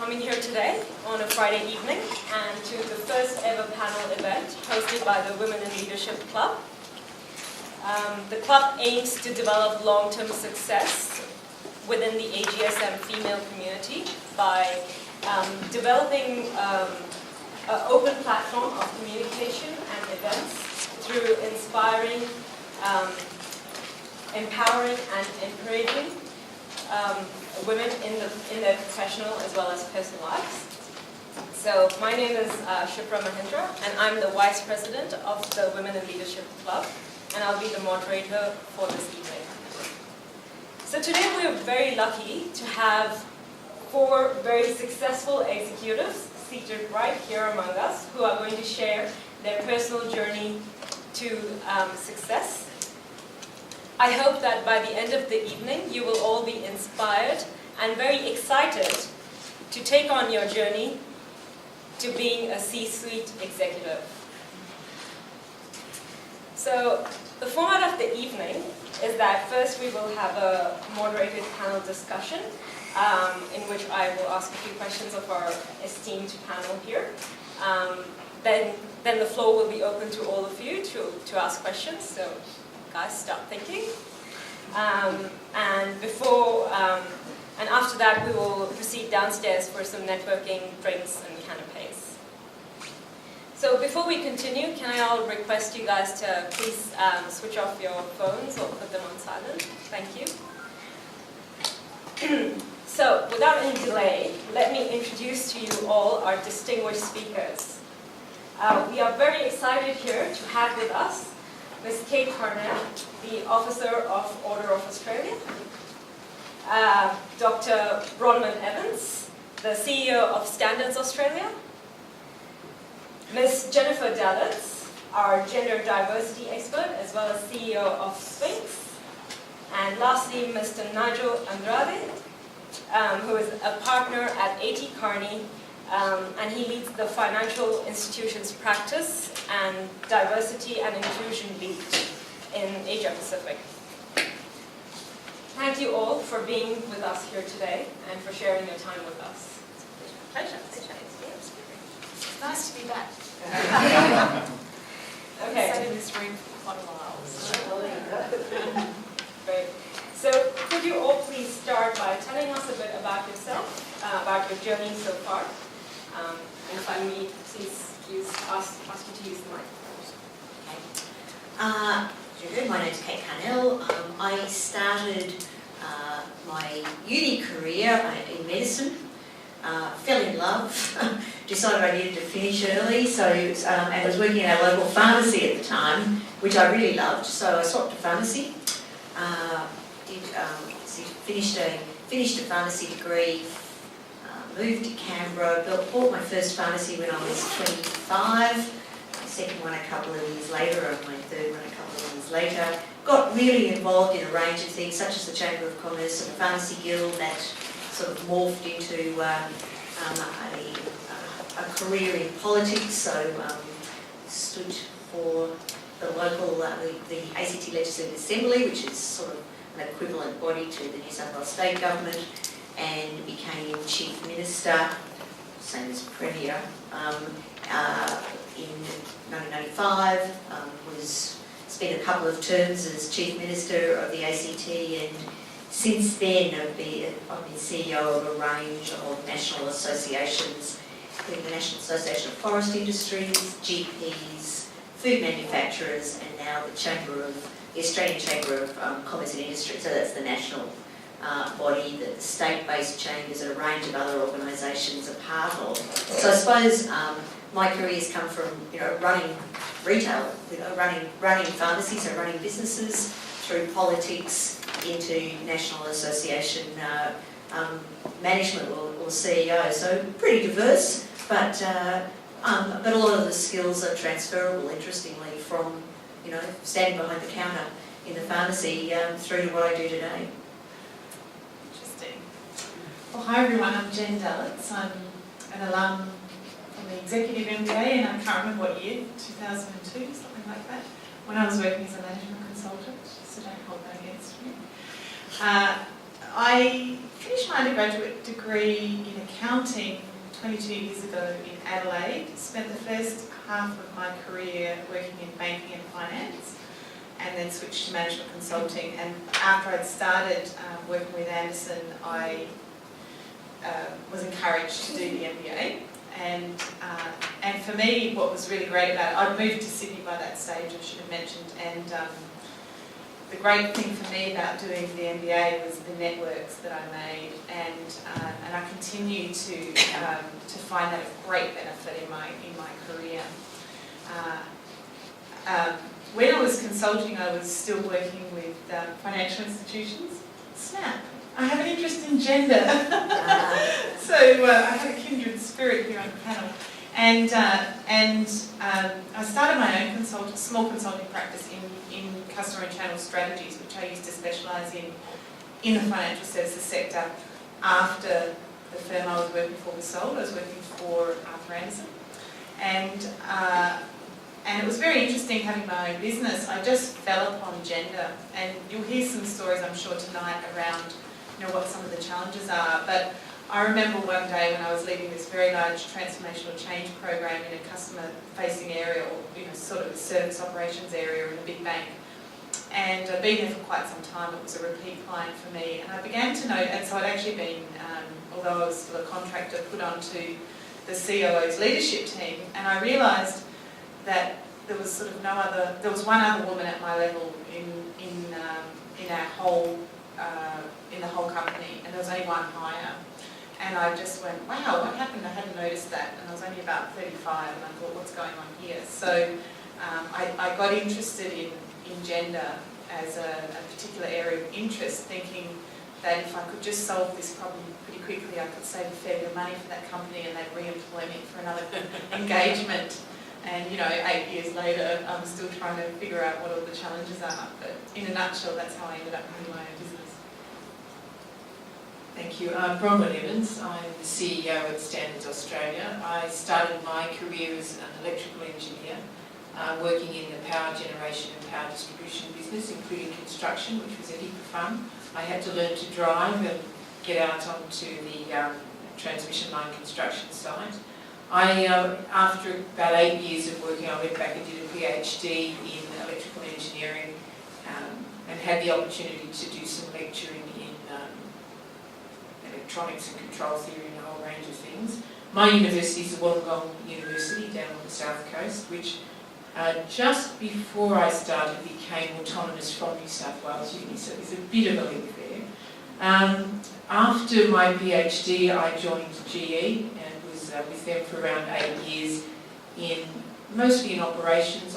coming here today on a Friday evening and to the first ever panel event hosted by the Women in Leadership Club. The club aims to develop long-term success within the AGSM female community by developing an open platform of communication and events through inspiring, empowering and encouraging women in their professional as well as personal lives. So my name is Shipra, Mahindra, and I'm the Vice President of the Women in Leadership Club, and I'll be the moderator for this evening. So today we are very lucky to have 4 very successful executives seated right here among us who are going to share their personal journey to success. I hope that by the end of the evening you will all be inspired and very excited to take on your journey to being a C-suite executive. So the format of the evening is that first we will have a moderated panel discussion in which I will ask a few questions of our esteemed panel here. Then the floor will be open to all of you to ask questions. So guys, start thinking. And after that, we will proceed downstairs for some networking, drinks, and canapes. So before we continue, can I all request you guys to please switch off your phones or put them on silent? Thank you. So without any delay, let me introduce to you all our distinguished speakers. We are very excited here to have with us Ms. Kate Carnell, the Officer of Order of Australia, Dr. Bronwyn Evans, the CEO of Standards Australia, Ms. Jennifer Dalitz, our gender diversity expert as well as CEO of Sphinx, and lastly Mr. Nigel Andrade, who is a partner at Kearney, and he leads the financial institutions practice and diversity and inclusion lead in Asia Pacific. Thank you all for being with us here today and for sharing your time with us. Pleasure. It's nice to be back. Okay. I've sat in this room for quite a while. So. Great. So could you all please start by telling us a bit about yourself, about your journey so far? And if I may, please ask you to use the microphone. Okay. My name is Kate Carnell. I started my uni career in medicine, fell in love, decided I needed to finish early, and was working at a local pharmacy at the time, which I really loved, so I swapped to pharmacy. Finished a pharmacy degree, moved to Canberra, bought my first pharmacy when I was 25, my second one a couple of years later, and my third one a couple of years later. Got really involved in a range of things, such as the Chamber of Commerce and the Pharmacy Guild, that sort of morphed into a career in politics, so stood for the local, the ACT Legislative Assembly, which is sort of an equivalent body to the New South Wales State Government, and became Chief Minister, same as Premier, in 1995, spent a couple of terms as Chief Minister of the ACT, and since then I've been CEO of a range of national associations, including the National Association of Forest Industries, GPs, food manufacturers, and now the Australian Chamber of Commerce and Industry. So that's the national body that the state-based chambers and a range of other organisations are part of. So I suppose my career's come from running retail, running pharmacies, so running businesses, through politics into national association management or CEO. So pretty diverse, but a lot of the skills are transferable, interestingly, from standing behind the counter in the pharmacy through to what I do today. Interesting. Well, hi everyone, I'm Jen Dalitz. I'm an alum from the Executive MBA, and I can't remember what year, 2002, something like that, when I was working as a management consultant, so don't hold that against me. I finished my undergraduate degree in accounting 22 years ago in Adelaide. Spent the first half of my career working in banking and finance, and then switched to management consulting. And after I'd started working with Anderson, I was encouraged to do the MBA. And for me, what was really great about it, I'd moved to Sydney by that stage, I should have mentioned, and the great thing for me about doing the MBA was the networks that I made, and I continue to find that a great benefit in my career. When I was consulting, I was still working with financial institutions. Snap! I have an interest in gender, so I have a kindred spirit here on the panel. And I started my own small consulting practice in customer and channel strategies, which I used to specialise in the financial services sector. After the firm I was working for was sold, I was working for Arthur Anderson, and it was very interesting having my own business. I just fell upon gender, and you'll hear some stories, I'm sure, tonight around what some of the challenges are. But I remember one day when I was leading this very large transformational change program in a customer-facing area, or sort of a service operations area in a big bank. And I'd been there for quite some time. It was a repeat client for me. And I began to note, and so I'd actually been, although I was still a contractor, put onto the COO's leadership team. And I realised that there was sort of there was one other woman at my level in our whole in the whole company, and there was only one hire. And I just went, wow, what happened? I hadn't noticed that, and I was only about 35, and I thought, what's going on here? So I got interested in gender as a particular area of interest, thinking that if I could just solve this problem pretty quickly, I could save a fair bit of money for that company, and they'd re-employ me for another engagement. And 8 years later, I'm still trying to figure out what all the challenges are. But in a nutshell, that's how I ended up running my own business. Thank you. I'm Bronwyn. I'm the CEO at Standards Australia. I started my career as an electrical engineer, working in the power generation and power distribution business, including construction, which was a heap of fun. I had to learn to drive and get out onto the transmission line construction site. After about 8 years of working, I went back and did a PhD in electrical engineering, and had the opportunity to do some lecturing in electronics and control theory and a whole range of things. My university is the Wollongong University down on the south coast, which just before I started became autonomous from New South Wales Uni, so there's a bit of a link there. After my PhD, I joined GE and was with them for around 8 years, mostly in operations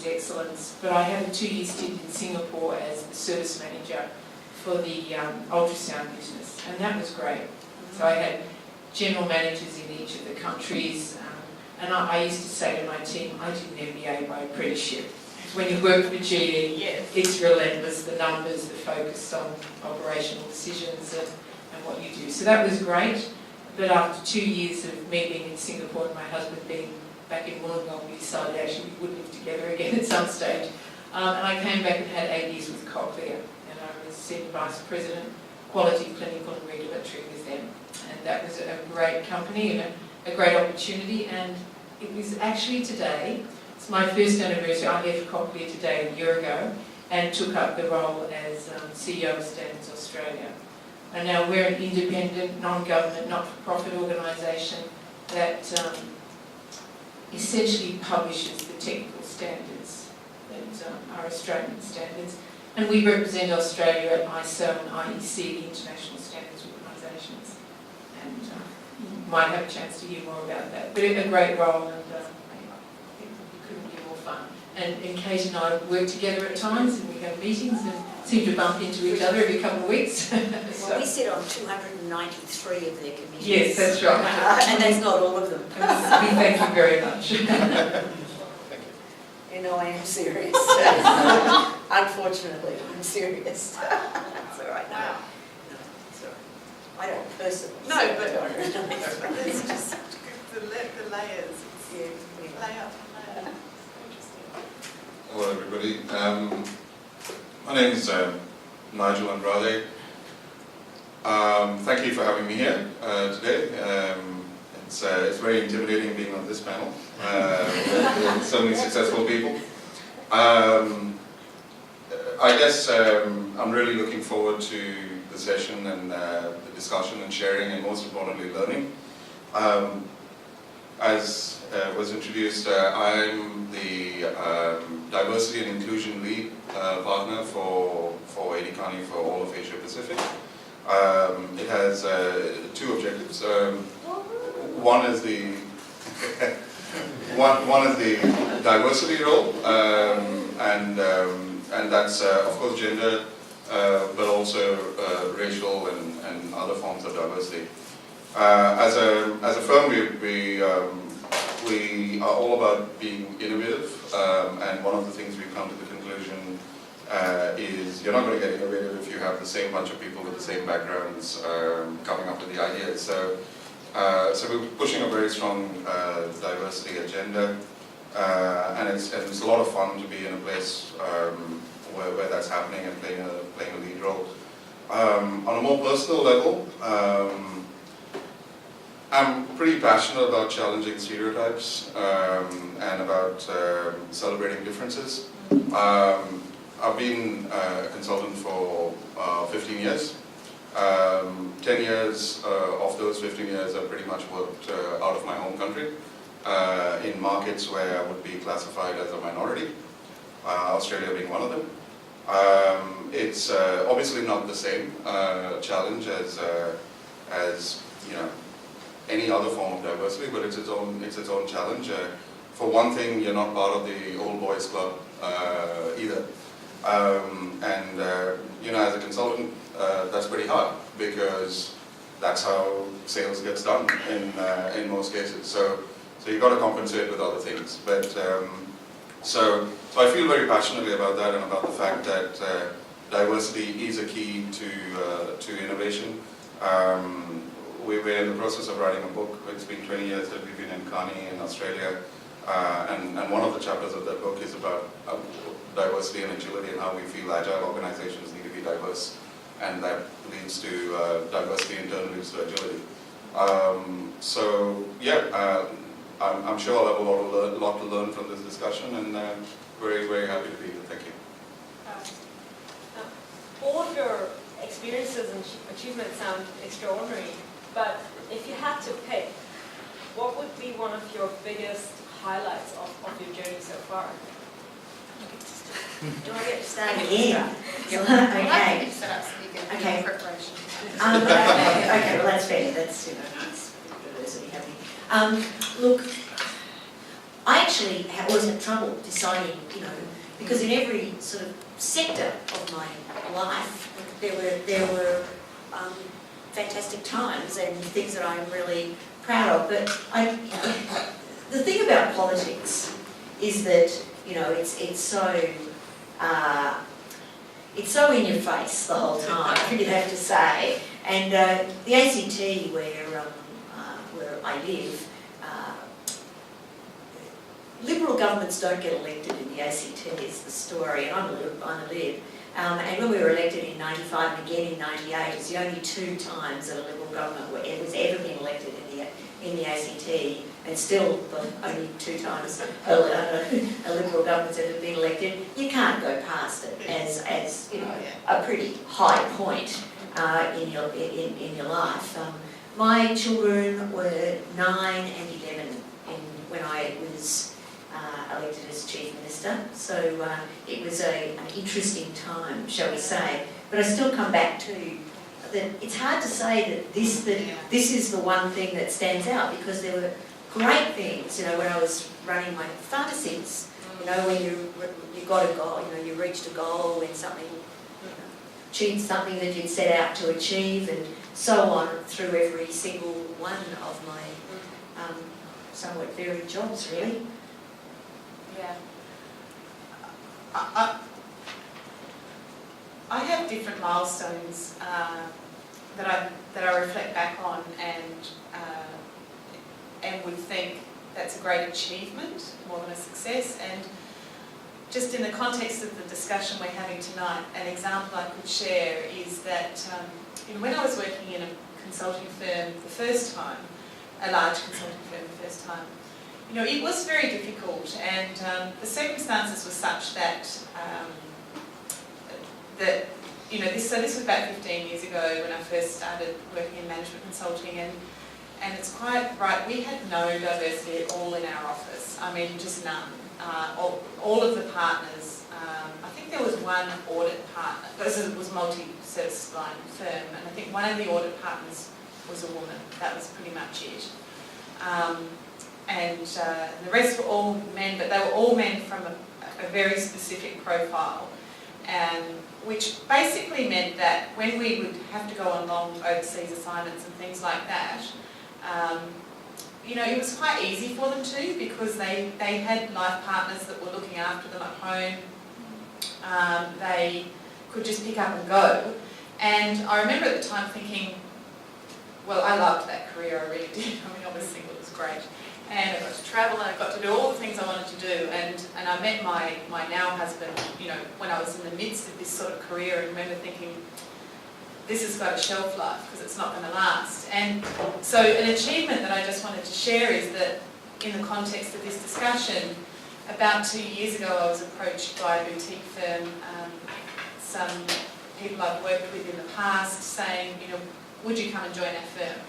excellence, but I had a 2-year stint in Singapore as the service manager for the ultrasound business, and that was great. So I had general managers in each of the countries, and I used to say to my team, I did an MBA by apprenticeship. When you work for GE, it's relentless, the numbers, the focus on operational decisions and what you do. So that was great, but after 2 years of me being in Singapore and my husband being back in Wollongong, we decided actually we would live together again at some stage. And I came back and had 8 years with Cochlear, and I was Senior Vice President, Quality, Clinical and Regulatory with them. And that was a great company and a great opportunity, and it was actually today, it's my first anniversary. I left Cochlear today a year ago and took up the role as CEO of Standards Australia. And now we're an independent, non-government, not-for-profit organisation that essentially publishes the technical standards that are Australian standards. And we represent Australia at ISO and IEC, the international standards organisations. And you might have a chance to hear more about that. But a great role, and it couldn't be more fun. And Kate and I work together at times, and we have meetings and seem to bump into each other every couple of weeks. Well, we sit on 293 of their committees. Yes, that's right. And that's not all of them. We thank you very much. You know, I am serious. Unfortunately, I'm serious. That's all right. Wow. No, it's all right. I don't personally. No, but it's it's just the layers. yeah, Layer after layer. Interesting. Hello everybody. My name is Nigel Andrade. Thank you for having me here today. It's very intimidating being on this panel with so many successful people. I guess I'm really looking forward to the session and the discussion and sharing, and most importantly learning. As was introduced, I'm the Diversity and Inclusion Lead partner for Kearney for all of Asia Pacific. It has two objectives. One is the one is the diversity role, and that's of course gender, but also racial and other forms of diversity. As a firm, we are all about being innovative, and one of the things we've come to the conclusion is you're not going to get innovative if you have the same bunch of people with the same backgrounds coming up with the ideas. So we're pushing a very strong diversity agenda, and it's a lot of fun to be in a place where that's happening and playing a lead role. On a more personal level, I'm pretty passionate about challenging stereotypes and about celebrating differences. I've been a consultant for 15 years. 10 years of those 15 years I've pretty much worked out of my home country in markets where I would be classified as a minority, Australia being one of them. It's obviously not the same challenge as you know, any other form of diversity, but it's its own challenge. For one thing, you're not part of the old boys club either. You know, as a consultant, that's pretty hard because that's how sales gets done in most cases. So you've got to compensate with other things. But so I feel very passionately about that and about the fact that diversity is a key to innovation. We're in the process of writing a book. It's been 20 years that we've been in Kearney in Australia, and one of the chapters of that book is about diversity and agility and how we feel agile organizations need to be diverse, and that leads to diversity in turn leads to agility. So yeah, I'm sure I'll have a lot to learn from this discussion, and very, very happy to be here. Thank you. All of your experiences and achievements sound extraordinary, but if you had to pick, what would be one of your biggest highlights of your journey so far? Do I get to start again? Okay. Okay. Preparation. Okay, well that's fair. That's, you know, it's university happening. Look, I actually always had trouble deciding, you know, because in every sort of sector of my life, there were fantastic times and things that I'm really proud of. But the thing about politics is that, you know, it's so in your face the whole time, you'd have to say. And the ACT, where I live, Liberal governments don't get elected in the ACT, is the story, and I'm a Lib. And when we were elected in 95 and again in 98, it was the only two times that a Liberal government was ever been elected in the ACT, and still the only two times a Liberal government's ever been elected. You can't go past it as you know, a pretty high point in your life. My children were 9 and 11 when I was elected as Chief Minister, so it was an interesting time, shall we say. But I still come back to that it's hard to say that this is the one thing that stands out, because there were great things, you know, when I was running my fantasies, you know, when you got a goal, you know, you reached a goal, when something, you know, achieved something that you'd set out to achieve, and so on through every single one of my somewhat varied jobs, really. Yeah. I have different milestones that I reflect back on and would think that's a great achievement more than a success. And just in the context of the discussion we're having tonight, an example I could share is that when I was working in a consulting firm the first time, a large consulting firm the first time, it was very difficult, and the circumstances were such that this was about 15 years ago when I first started working in management consulting, and it's quite right, we had no diversity at all in our office. I mean, just none. All of the partners, I think there was one audit partner, because it was multi-service line firm, and I think one of the audit partners was a woman. That was pretty much it. And the rest were all men, but they were all men from a very specific profile, which basically meant that when we would have to go on long overseas assignments and things like that, it was quite easy for them to, because they had life partners that were looking after them at home. They could just pick up and go. And I remember at the time thinking, well, I loved that career, I really did. I mean, obviously it was great. And I got to travel and I got to do all the things I wanted to do. And I met my now husband, when I was in the midst of this sort of career, and remember thinking, this has got a shelf life because it's not going to last. And so an achievement that I just wanted to share is that in the context of this discussion, about 2 years ago I was approached by a boutique firm, some people I've worked with in the past, saying, would you come and join our firm?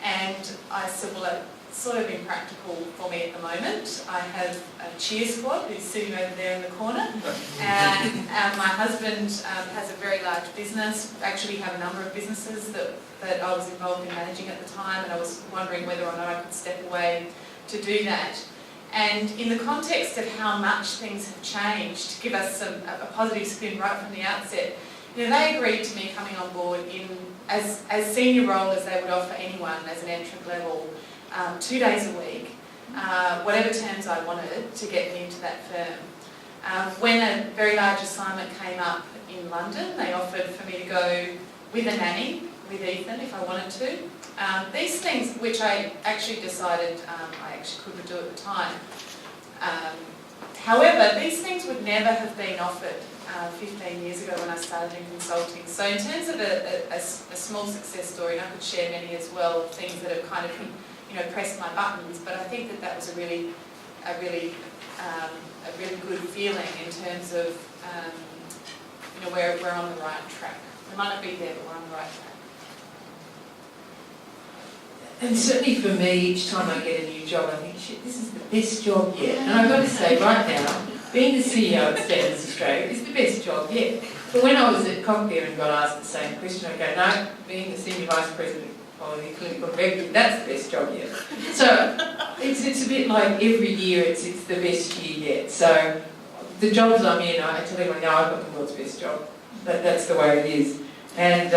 And I said, well, it's sort of impractical for me at the moment. I have a cheer squad who's sitting over there in the corner, and my husband has a very large business. Actually, have a number of businesses that I was involved in managing at the time, and I was wondering whether or not I could step away to do that. And in the context of how much things have changed, to give us a positive spin right from the outset, they agreed to me coming on board in as senior role as they would offer anyone as an entrant level, 2 days a week, whatever terms I wanted to get me into that firm. When a very large assignment came up in London, they offered for me to go with a nanny, with Ethan, if I wanted to. These things, which I actually decided I actually couldn't do at the time. However, these things would never have been offered 15 years ago when I started in consulting. So in terms of a small success story, and I could share many as well, of things that have kind of pressed my buttons, but I think that was a really good feeling in terms of we're on the right track. We might not be there, but we're on the right track. And certainly for me, each time I get a new job, I think, shit, this is the best job yet. And I've got to say, right now, being the CEO of Standards Australia is the best job yet. But when I was at Cochlear and got asked the same question, I go, no, being the Senior Vice President of the Clinical Director, that's the best job yet. So it's a bit like every year it's the best year yet. So the jobs I'm in, I tell everyone, no, I've got the world's best job. That's the way it is. And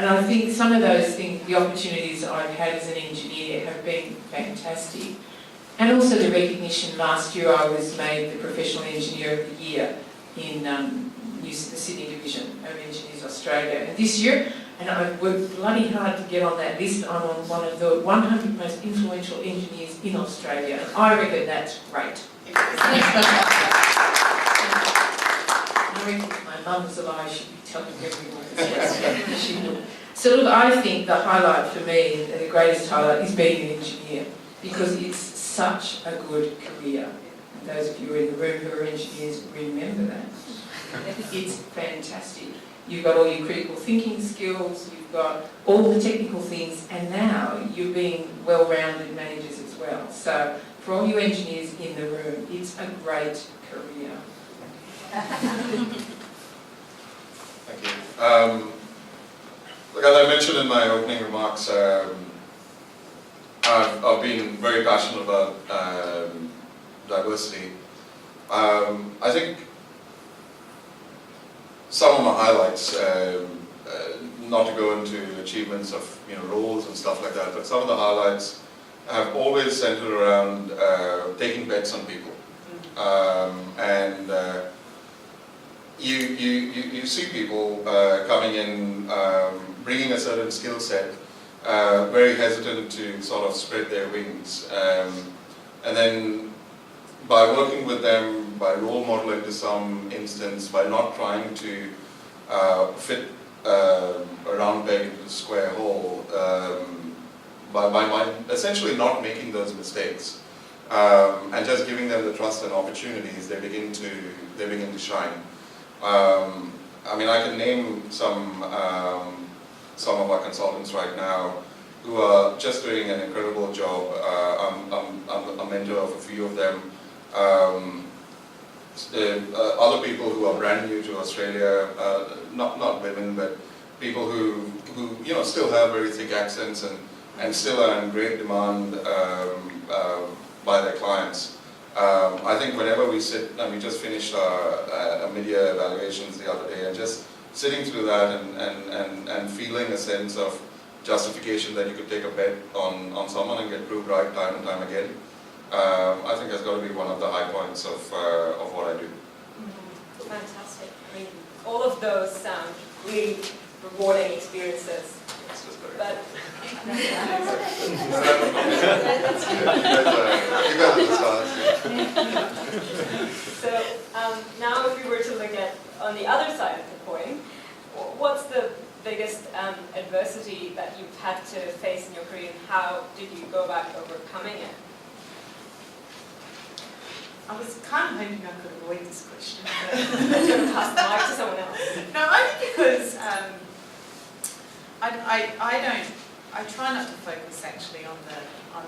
I think some of those things, the opportunities I've had as an engineer have been fantastic. And also the recognition, last year I was made the Professional Engineer of the Year in the Sydney Division of Engineers Australia. And this year, and I've worked bloody hard to get on that list, I'm on one of the 100 most influential engineers in Australia. And I reckon that's great. I reckon if my mum was alive, she'd be telling everyone this. She would. So look, I think the highlight for me, and the greatest highlight, is being an engineer, because it's such a good career. And those of you who are in the room who are engineers remember that. It's fantastic. You've got all your critical thinking skills, you've got all the technical things, and now you're being well-rounded managers as well. So for all you engineers in the room, it's a great career. Thank you. Look, as I mentioned in my opening remarks, I've been very passionate about diversity. I think some of my highlights, not to go into achievements of roles and stuff like that, but some of the highlights have always centered around taking bets on people. You see people coming in, bringing a certain skill set, very hesitant to sort of spread their wings, and then by working with them, by role modeling to some instance, by not trying to fit a round peg into a square hole, by essentially not making those mistakes, and just giving them the trust and opportunities, they begin to shine. I mean, I can name some of our consultants right now who are just doing an incredible job. I'm a mentor of a few of them. Other people who are brand new to Australia, not women, but people who still have very thick accents and still are in great demand by their clients. I think whenever we sit, and we just finished our mid-year evaluations the other day, and just sitting through that and feeling a sense of justification that you could take a bet on someone and get proved right time and time again, I think has got to be one of the high points of what I do. Fantastic. I mean, all of those sound really rewarding experiences. It's just very But you guys are the stars. so now, if we were to look at on the other side of the coin, what's the biggest adversity that you've had to face in your career, and how did you go about overcoming it? I was kind of hoping I could avoid this question. I'm going to pass the mic to someone else. No, only because I try not to focus actually on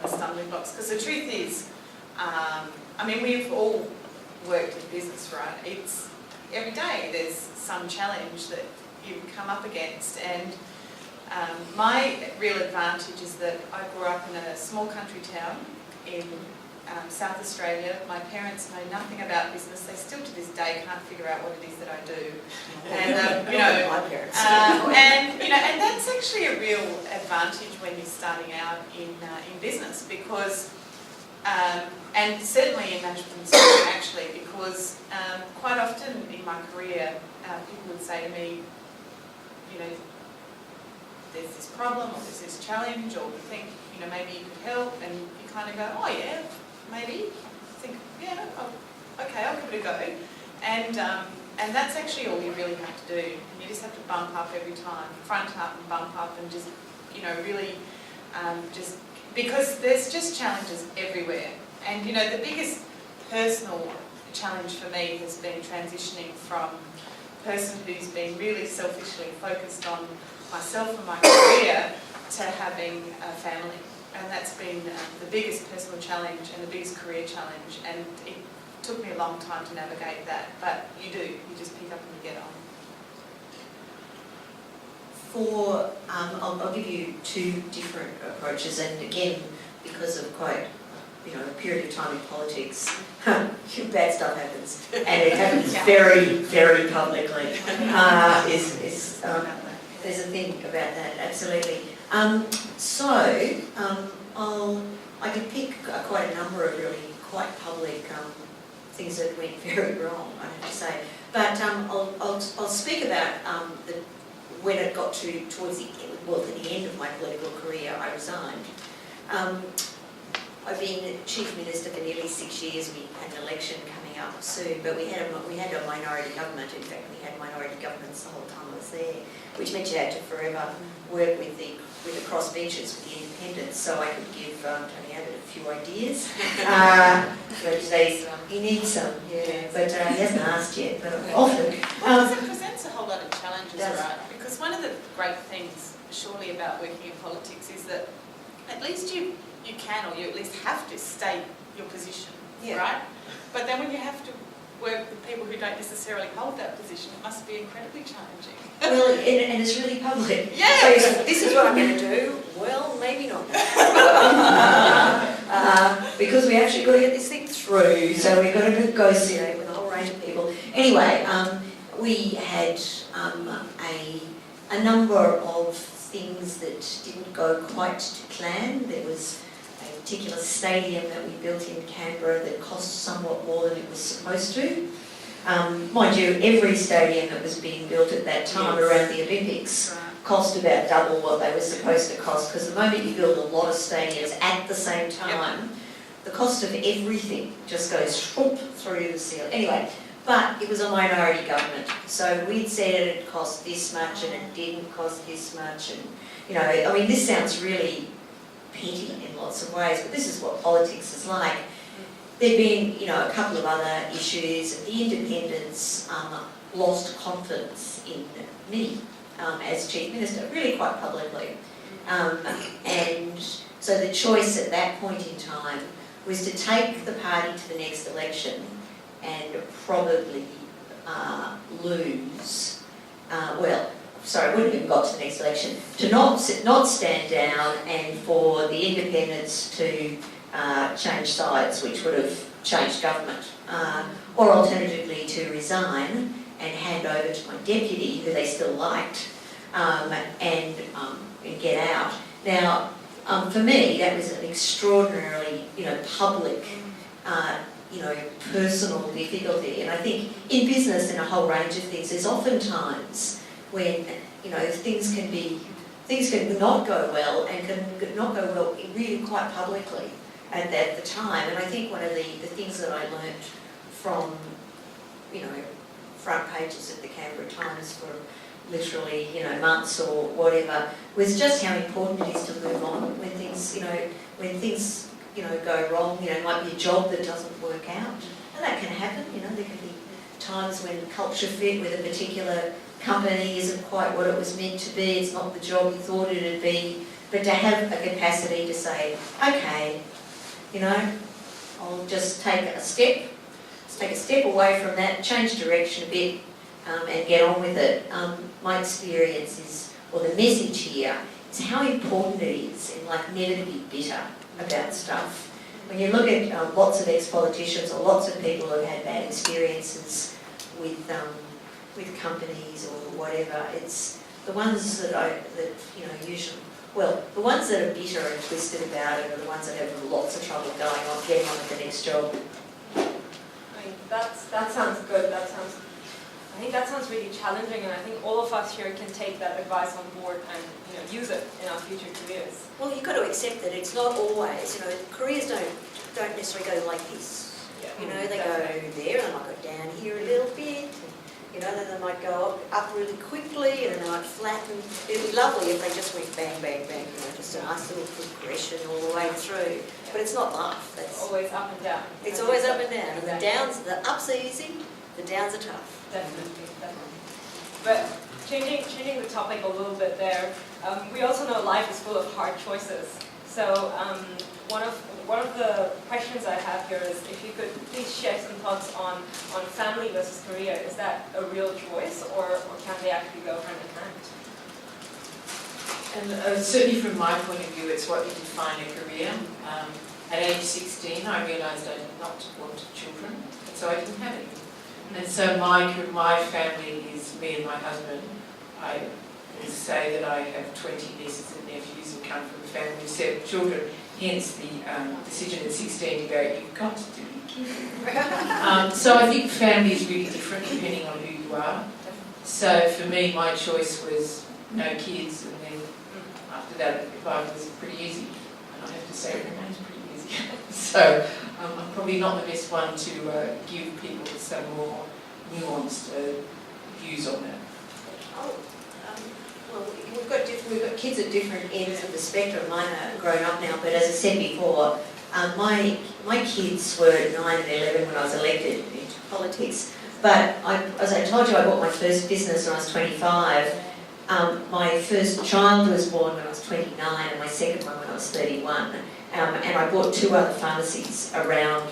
the stumbling blocks, because the truth is, I mean, we've all worked in business, right? It's every day there's some challenge that you come up against, and my real advantage is that I grew up in a small country town in South Australia. My parents know nothing about business. They still to this day can't figure out what it is that I do. And My parents. and that's actually a real advantage when you're starting out in business, because and certainly in management actually, because quite often in my career people would say to me, there's this problem or there's this challenge, or we think maybe you could help, and you kind of go, oh yeah, maybe. Think, yeah, okay, I'll give it a go. And that's actually all you really have to do. You just have to bump up every time, front up and bump up, and just, really just, because there's just challenges everywhere. And, the biggest personal challenge for me has been transitioning from a person who's been really selfishly focused on myself and my career to having a family. And that's been the biggest personal challenge and the biggest career challenge, and it took me a long time to navigate that, but you just pick up and you get on. I'll give you two different approaches, and again, because of quite a period of time in politics, bad stuff happens, and it happens very, very publicly. There's a thing about that, absolutely. I could pick quite a number of really quite public things that went very wrong, I have to say. But I'll speak about when it got towards the end of my political career, I resigned. I've been Chief Minister for nearly 6 years. We had an election coming up soon, but we had a minority government. In fact, we had minority governments the whole time I was there, which meant you had to forever work with the crossbenchers, with the independents, so I could give Tony Abbott a few ideas. But he needs some, yeah. But he hasn't asked yet, but often. Well, because it presents a whole lot of challenges, Does. right? Because one of the great things, surely, about working in politics is that at least you can, or you at least have to state your position, right? But then when you have to work with people who don't necessarily hold that position, it must be incredibly challenging. Well, and it's really public. Yeah. So This is what I'm going to do. Well, maybe not. because we actually got to get this thing through, so we've got to negotiate with a whole range of people. Anyway, we had a number of things that didn't go quite to plan. There was a particular stadium that we built in Canberra that cost somewhat more than it was supposed to. Mind you, every stadium that was being built at that time around the Olympics cost about double what they were supposed to cost, because the moment you build a lot of stadiums at the same time, the cost of everything just goes through the ceiling. Anyway, but it was a minority government, so we'd said it'd cost this much and it didn't cost this much, and I mean, this sounds really petty in lots of ways, but this is what politics is like. There'd been, a couple of other issues. The independents lost confidence in me as Chief Minister, really quite publicly. And so the choice at that point in time was to take the party to the next election and probably lose. Wouldn't have got to the next election. To not stand down and for the independents to change sides, which would have changed government, or alternatively to resign and hand over to my deputy, who they still liked, and get out. Now, for me, that was an extraordinarily, public, personal difficulty. And I think in business and a whole range of things, there's often times when, things can not go well and can not go well really quite publicly at the time. And I think one of the things that I learned from, front pages of the Canberra Times for literally, months or whatever, was just how important it is to move on when things, go wrong. It might be a job that doesn't work out, and that can happen. There can be times when culture fit with a particular company isn't quite what it was meant to be. It's not the job you thought it'd be. But to have a capacity to say, okay, I'll just take a step away from that, change direction a bit, and get on with it. My experience is, or the message here, is how important it is in never to be bitter about stuff. When you look at lots of ex-politicians or lots of people who have had bad experiences with companies or whatever, it's the ones usually, the ones that are bitter and twisted about it are the ones that have lots of trouble getting on with the next job. I mean, that sounds good. I think that sounds really challenging, and I think all of us here can take that advice on board and use it in our future careers. Well, you've got to accept that it's not always, careers don't necessarily go like this. Yeah. They go there, and they might go down here a little bit, and, then they might go up really quickly, and then they might flatten. It'd be lovely if they just went bang, bang, bang, just a nice little progression all the way through. But it's not life. It's always up and down. It's always up and down. And the ups are easy, the downs are tough. Definitely. But changing the topic a little bit there, we also know life is full of hard choices. So one of the questions I have here is if you could please share some thoughts on family versus career. Is that a real choice, or can they actually go hand in hand? And certainly from my point of view, it's what you define a career. At age 16, I realised I did not want children, and so I didn't have any. And so my family is me and my husband. I will say that I have 20 nieces and nephews and come from a family of 7 children, hence the decision at 16 to go, you've got to do kids. So I think family is really different depending on who you are. So for me, my choice was no kids, and then after that, life was pretty easy. And I have to say, it remains pretty easy. So I'm probably not the best one to give people some more nuanced views on that. We've got kids at different ends of the spectrum. Mine are grown up now, but as I said before, my kids were 9 and 11 when I was elected into politics. But as I told you, I bought my first business when I was 25. My first child was born when I was 29, and my second one when I was 31. And I bought 2 other pharmacies around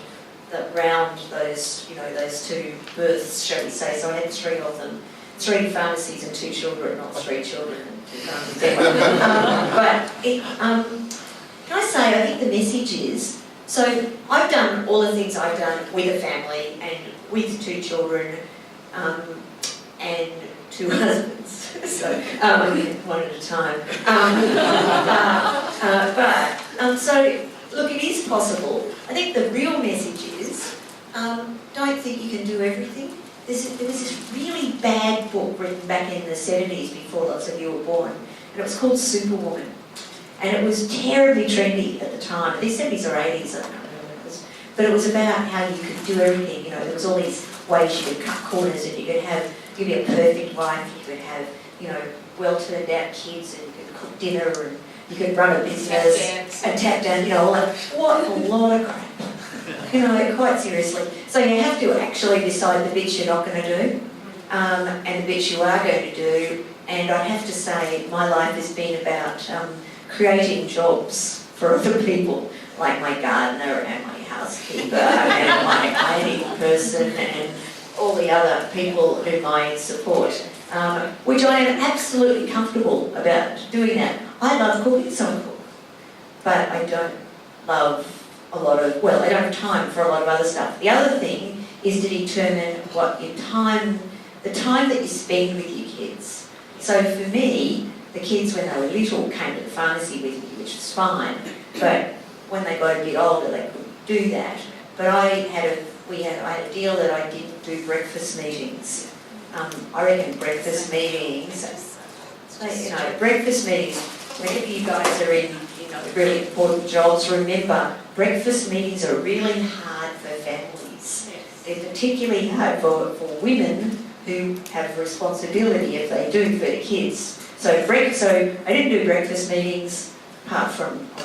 those two births, shall we say. So I had 3 of them. 3 pharmacies and 2 children, not 3 children and 2 pharmacies. But can I say, I think the message is, so I've done all the things I've done with a family and with 2 children and 2 husbands, so one at a time. So look, it is possible. I think the real message is, don't think you can do everything. There was this really bad book written back in the 70s before lots of you were born, and it was called Superwoman. And it was terribly trendy at the time, the 70s or 80s, I don't know, it but it was about how you could do everything. You know, there was all these ways you could cut corners, and you could be a perfect wife, you could have, you know, well turned out kids, and you could cook dinner, and you could run a business and tap dance, you know, all that. What a lot of crap. You know, quite seriously. So you have to actually decide the bits you're not going to do, and the bits you are going to do. And I have to say, my life has been about creating jobs for other people, like my gardener and my housekeeper and my cleaning person and all the other people whom I support, which I am absolutely comfortable about doing that. I love cooking, so I cook, but I don't love a lot of, well, I don't have time for a lot of other stuff. The other thing is to determine what your time, the time that you spend with your kids. So for me, the kids when they were little came to the pharmacy with me, which was fine, but when they got a bit older they couldn't do that. But I had a deal that I didn't do breakfast meetings. I reckon breakfast meetings, breakfast meetings, whenever you guys are in, you know, really important jobs, remember, breakfast meetings are really hard for families. They're particularly hard for women who have responsibility, if they do, for the kids. So I didn't do breakfast meetings, apart from I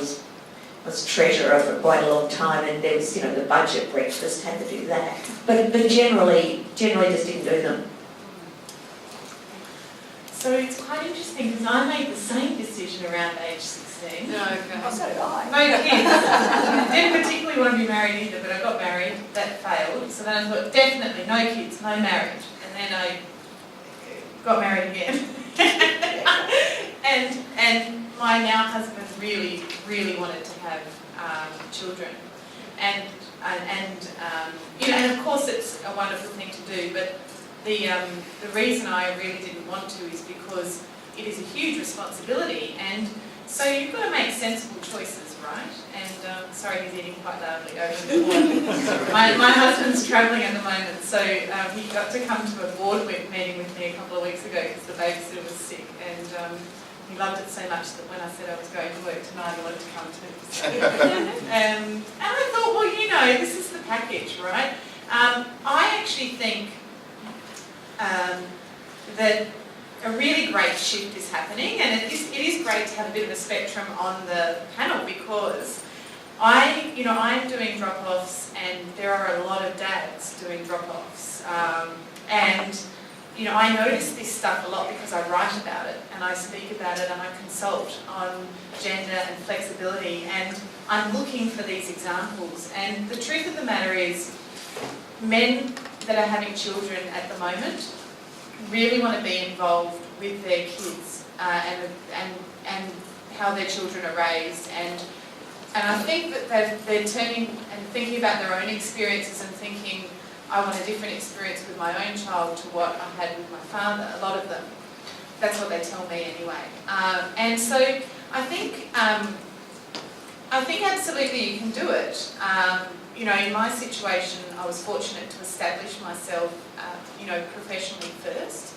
was treasurer for quite a long time, and there was, you know, the budget breakfast, had to do that. But generally just didn't do them. So it's quite interesting because I made the same decision around age 16. Oh, so did I. No kids. Didn't particularly want to be married either, but I got married. That failed. So then I thought, definitely no kids, no marriage. And then I got married again. and my now husband really wanted to have children. And you know, and of course it's a wonderful thing to do, but the reason I really didn't want to is because it is a huge responsibility, and so you've got to make sensible choices, right? And sorry, he's eating quite loudly over the board. My husband's travelling at the moment, so he got to come to a board meeting with me a couple of weeks ago because the babysitter was sick, and he loved it so much that when I said I was going to work tonight, he wanted to come too. And I thought, well, you know, this is the package, right? I actually think that a really great shift is happening, and it is great to have a bit of a spectrum on the panel because I'm doing drop-offs, and there are a lot of dads doing drop-offs, and you know, I notice this stuff a lot because I write about it and I speak about it and I consult on gender and flexibility, and I'm looking for these examples. And the truth of the matter is, men that are having children at the moment really want to be involved with their kids and how their children are raised, and I think that they're turning and thinking about their own experiences and thinking, I want a different experience with my own child to what I had with my father. A lot of them, that's what they tell me anyway. And so I think absolutely you can do it. You know, in my situation, I was fortunate to establish myself, you know, professionally first.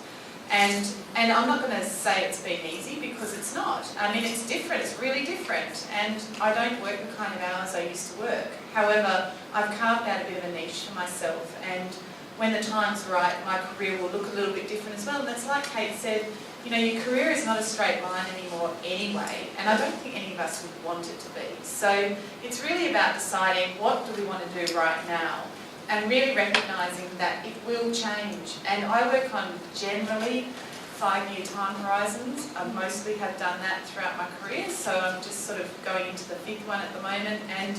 And I'm not going to say it's been easy because it's not. I mean, it's different, it's really different. And I don't work the kind of hours I used to work. However, I've carved out a bit of a niche for myself. And when the time's right, my career will look a little bit different as well. And that's like Kate said, you know, your career is not a straight line anymore anyway. And I don't think any of us would want it to be. So it's really about deciding what do we want to do right now, and really recognising that it will change. And I work on generally 5-year time horizons. I mostly have done that throughout my career, so I'm just sort of going into the 5th one at the moment. And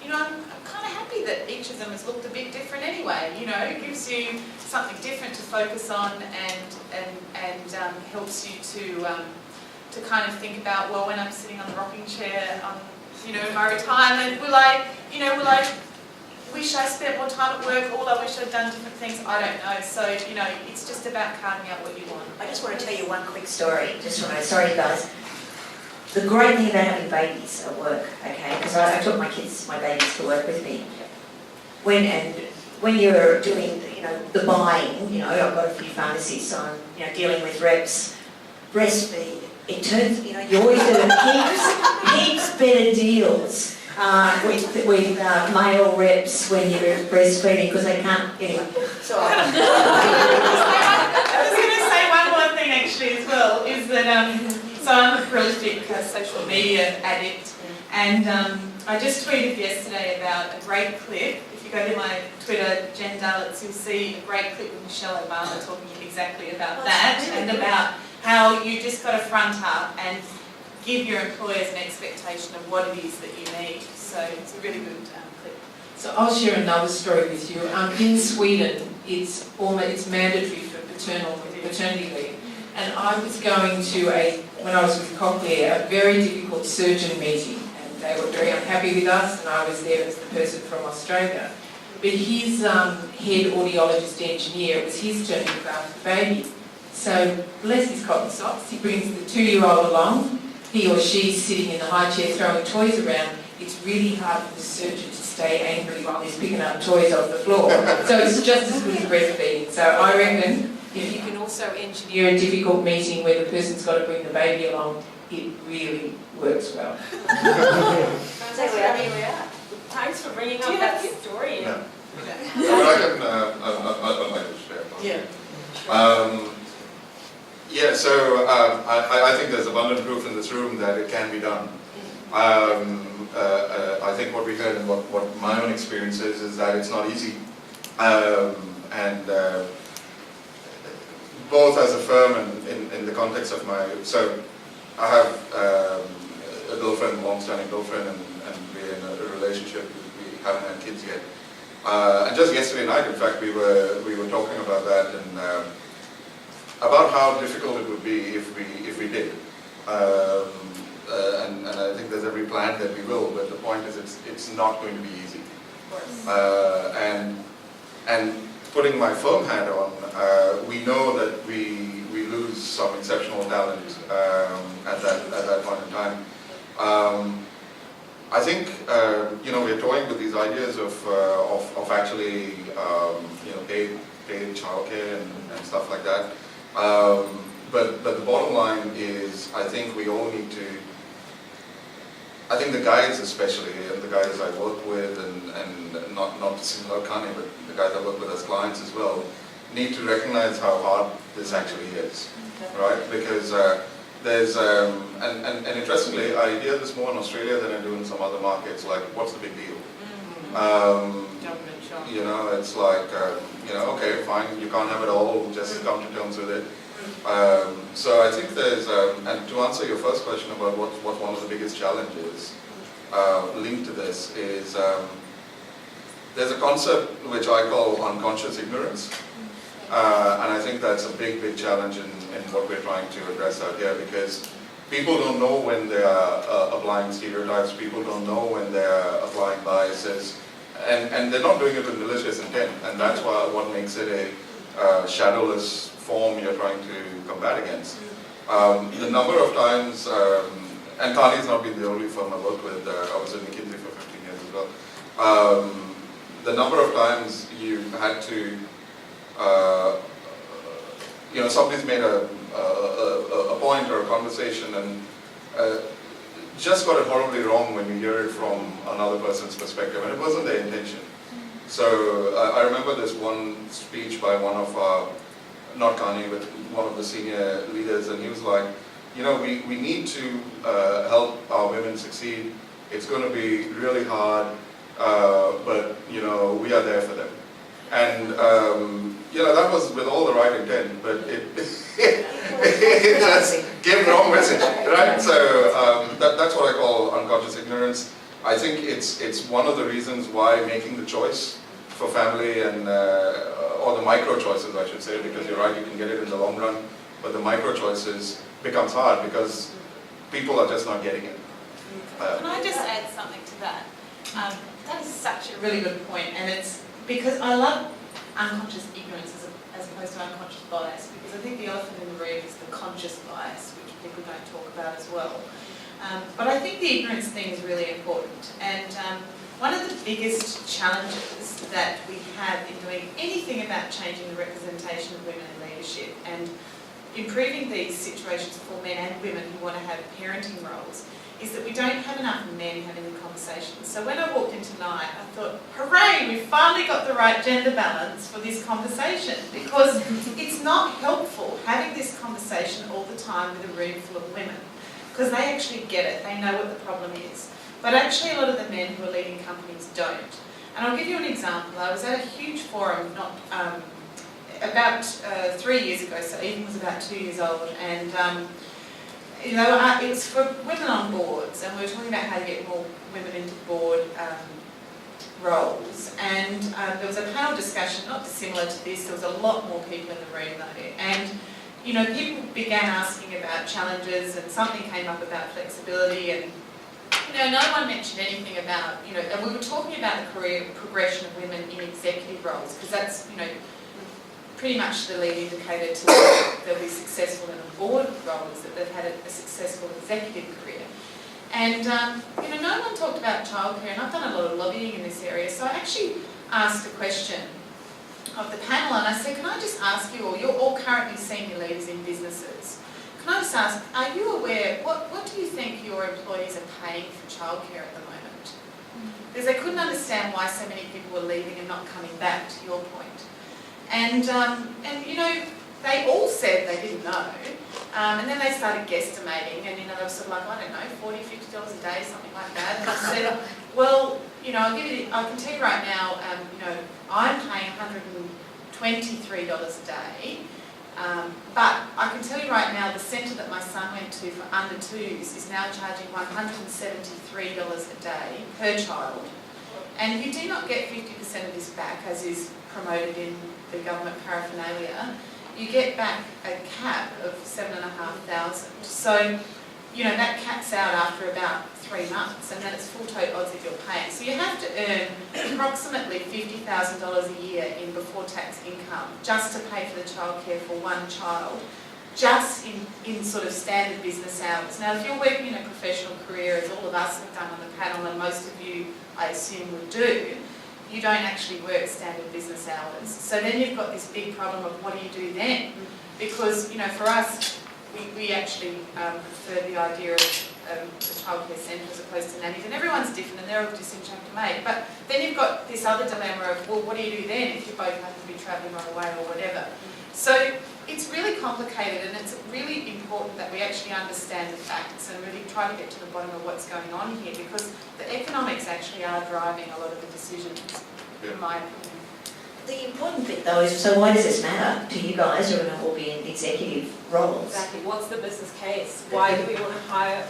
you know, I'm kind of happy that each of them has looked a bit different anyway. You know, it gives you something different to focus on, and helps you to kind of think about, well, when I'm sitting on the rocking chair, you know, in my retirement, will I wish I spent more time at work, or I wish I'd done different things? I don't know. So, you know, it's just about carving out what you want. I just want to tell you one quick story. Sorry guys. The great thing about having babies at work, okay, because I took my babies to work with me. When you're doing, you know, the buying, you know, I've got a few pharmacies, so I'm, you know, dealing with reps. Breastfeed. It turns, you know, you always do heaps better deals with male reps when you're breastfeeding because they can't, anyway. So, I was going to say one more thing actually as well, is that, so I'm a prolific social media addict, and I just tweeted yesterday about a great clip. If you go to my Twitter, Jen Dalitz, you'll see a great clip with Michelle Obama talking exactly about that, and about how you just got to front up and give your employers an expectation of what it is that you need. So it's a really good clip. So I'll share another story with you. In Sweden, it's mandatory for paternity leave. And I was going to when I was with Cochlear, a very difficult surgeon meeting, and they were very unhappy with us, and I was there as the person from Australia. But his head audiologist engineer, it was his turn to look after the baby. So bless his cotton socks, he brings the 2-year-old along. He or she's sitting in the high chair throwing toys around. It's really hard for the surgeon to stay angry while he's picking up toys off the floor. So it's just as good as breastfeeding. So I reckon if you can also engineer a difficult meeting where the person's got to bring the baby along, it really works well. So where we are. Thanks for bringing up that story. Yeah. I'd like to share. Yeah. So I think there's abundant proof in this room that it can be done. I think what we heard and what my own experience is that it's not easy. Both as a firm and in the context of so I have a girlfriend, long-standing girlfriend, and we're in a relationship. We haven't had kids yet. And just yesterday night, in fact, we were talking about that and about how difficult it would be if we did. And I think there's every plan that we will, but the point is it's not going to be easy. Of course. And putting my firm hat on, we know that we lose some exceptional talent at that point in time. I think we're toying with these ideas of actually paid childcare and stuff like that. But the bottom line is, I think we all need to. I think the guys especially, and the guys I work with, and not to single out Kearney, but the guys I work with as clients as well, need to recognize how hard this actually is, right? Because there's, and interestingly, I hear this more in Australia than I do in some other markets, like, what's the big deal? It's like, okay, fine, you can't have it all, just come to terms with it. So I think there's, and to answer your first question about what one of the biggest challenges linked to this is, there's a concept which I call unconscious ignorance, and I think that's a big challenge in what we're trying to address out here, because people don't know when they are applying stereotypes, people don't know when they are applying biases, and they're not doing it with malicious intent, and that's what makes it a shadowless form you're trying to combat against. The number of times, and Kearney's not been the only firm I worked with, I was at McKinsey for 15 years as well. The number of times you've had to, somebody's made a point or a conversation and just got it horribly wrong when you hear it from another person's perspective, and it wasn't their intention. So I remember this one speech by one of our, not Kearney, but one of the senior leaders, and he was like, we need to help our women succeed. It's going to be really hard, but we are there for them. And that was with all the right intent, but it just gave the wrong message, right? So that's what I call unconscious ignorance. I think it's one of the reasons why making the choice for family and or the micro choices, I should say, because you're right, you can get it in the long run, but the micro choices becomes hard because people are just not getting it. Can I just add something to that? That is such a really good point, and it's because I love unconscious ignorance as opposed to unconscious bias, because I think the elephant in the room is the conscious bias, which people don't talk about as well. But I think the ignorance thing is really important, and one of the biggest challenges that we have in doing anything about changing the representation of women in leadership, and improving these situations for men and women who want to have parenting roles is that we don't have enough men having the conversations. So when I walked in tonight, I thought, hooray, we've finally got the right gender balance for this conversation, because it's not helpful having this conversation all the time with a room full of women, because they actually get it, they know what the problem is. But actually a lot of the men who are leading companies don't. And I'll give you an example. I was at a huge forum about 3 years ago, so Eden was about 2 years old, and it was for women on boards, and we were talking about how to get more women into board roles. And there was a panel discussion, not dissimilar to this. There was a lot more people in the room though, and people began asking about challenges, and something came up about flexibility, and no one mentioned anything about and we were talking about the career progression of women in executive roles, because that's pretty much the lead indicator to whether they'll be successful in a board role is that they've had a successful executive career. And no one talked about childcare, and I've done a lot of lobbying in this area, so I actually asked a question of the panel, and I said, can I just ask you all, you're all currently senior leaders in businesses, can I just ask, are you aware, what do you think your employees are paying for childcare at the moment? Because they couldn't understand why so many people were leaving and not coming back, to your point. And they all said they didn't know, and then they started guesstimating, and they were sort of like, I don't know, $40, $50 a day, something like that. And I said, well, I can tell you right now, I'm paying $123 a day, but I can tell you right now, the centre that my son went to for under twos is now charging $173 a day per child, and you do not get 50% of this back, as is promoted in the government paraphernalia. You get back a cap of $7,500. So, that caps out after about 3 months, and then it's full tote odds if you're paying. So you have to earn approximately $50,000 a year in before tax income just to pay for the childcare for one child, just in sort of standard business hours. Now, if you're working in a professional career, as all of us have done on the panel, and most of you, I assume, would do, you don't actually work standard business hours. So then you've got this big problem of what do you do then? Because, for us, we actually prefer the idea of the childcare centre as opposed to nannies, and everyone's different and they're all decisions to make. But then you've got this other dilemma of, well, what do you do then if you both happen to be travelling right away or whatever? So it's really complicated, and it's really important that we actually understand the facts and really try to get to the bottom of what's going on here, because the economics actually are driving a lot of the decisions, in my opinion. The important bit though is, so why does this matter to you guys who are going to all be in executive roles? Exactly. What's the business case? Why do we want to hire?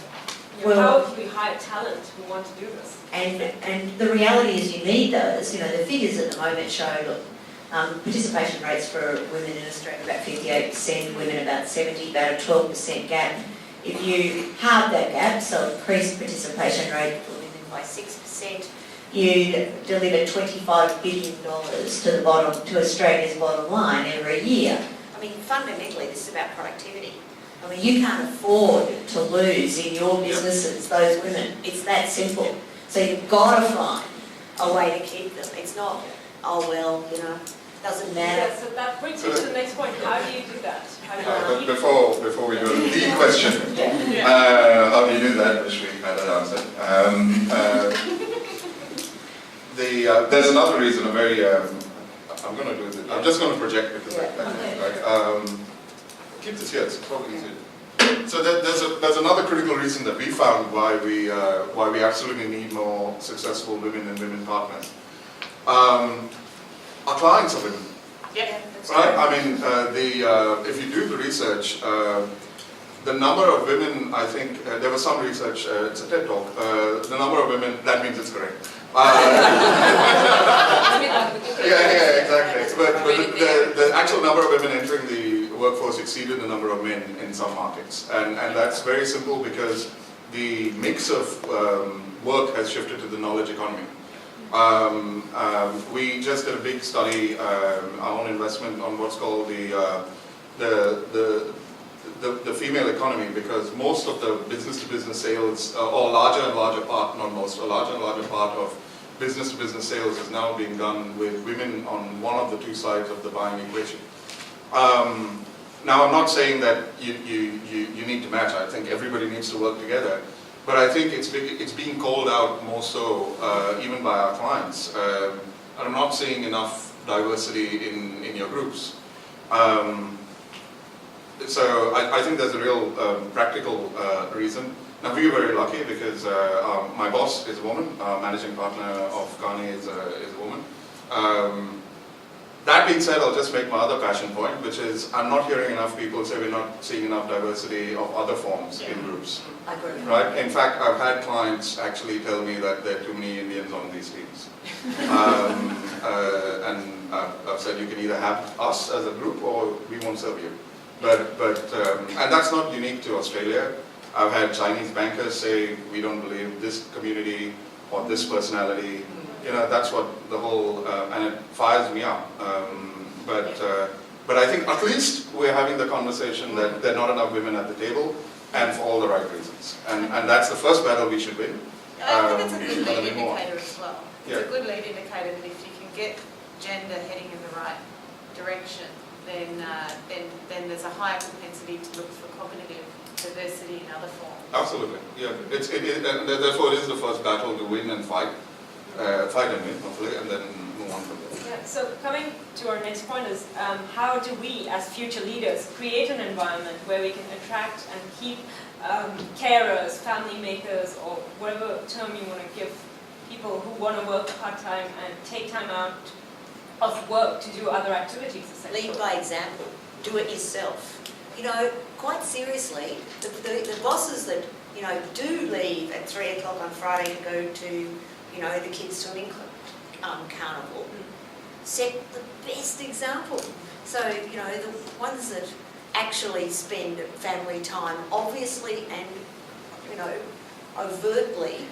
Well, how can we hire talent who want to do this? And the reality is you need those. The figures at the moment show, look, participation rates for women in Australia about 58%, women about 70%, about a 12% gap. If you halve that gap, so increase participation rate for women by 6%, you'd deliver $25 billion to Australia's bottom line every year. I mean, fundamentally, this is about productivity. I mean, you can't afford to lose in your businesses those women. It's that simple. So you've got to find A way to keep them. It's not, oh well, doesn't matter. Yeah, so that brings me to the next point. How do you do that? But before we go to the question, how do you do that, which we had an answer. There's another reason, I'm just going to project because keep this here, it's probably easier. So there's another critical reason that we found why we absolutely need more successful women and women partners. Our clients are women. Yeah. Right? I mean, if you do the research, the number of women, I think, there was some research, it's a TED talk, the number of women, that means it's correct. Yeah, exactly. But the actual number of women entering the workforce exceeded the number of men in some markets. And that's very simple because the mix of work has shifted to the knowledge economy. We just did a big study, our own investment on what's called the female economy, because most of the business-to-business sales, or larger and larger part, not most, a larger and larger part of business-to-business sales is now being done with women on one of the two sides of the buying equation. Now, I'm not saying that you need to match. I think everybody needs to work together. But I think it's being called out more so, even by our clients. And I'm not seeing enough diversity in your groups. So I think there's a real practical reason. Now, we were very lucky because my boss is a woman, managing partner of Kearney is a woman. That being said, I'll just make my other passion point, which is I'm not hearing enough people say we're not seeing enough diversity of other forms in groups. I agree. Right? In fact, I've had clients actually tell me that there are too many Indians on these teams. And I've said you can either have us as a group or we won't serve you. And that's not unique to Australia. I've had Chinese bankers say we don't believe this community or this personality. You know, that's what the whole, and it fires me up. But I think at least we're having the conversation that there are not enough women at the table, and for all the right reasons. And that's the first battle we should win. I think it's a good a lead bit more. indicator as well. It's a good lead indicator that if you can get gender heading in the right direction, then there's a higher propensity to look for cognitive diversity in other forms. Absolutely, yeah. And therefore, it is the first battle to win and fight and win, hopefully, and then move on from there. Yeah, so coming to our next point is how do we, as future leaders, create an environment where we can attract and keep carers, family makers, or whatever term you want to give people who want to work part-time and take time out of work to do other activities, essentially. Lead by example. Do it yourself. You know, quite seriously, the bosses that, you know, do leave at 3 o'clock on Friday to go to, you know, the kids' swimming carnival, set the best example. So, you know, the ones that actually spend family time, obviously and, you know, overtly,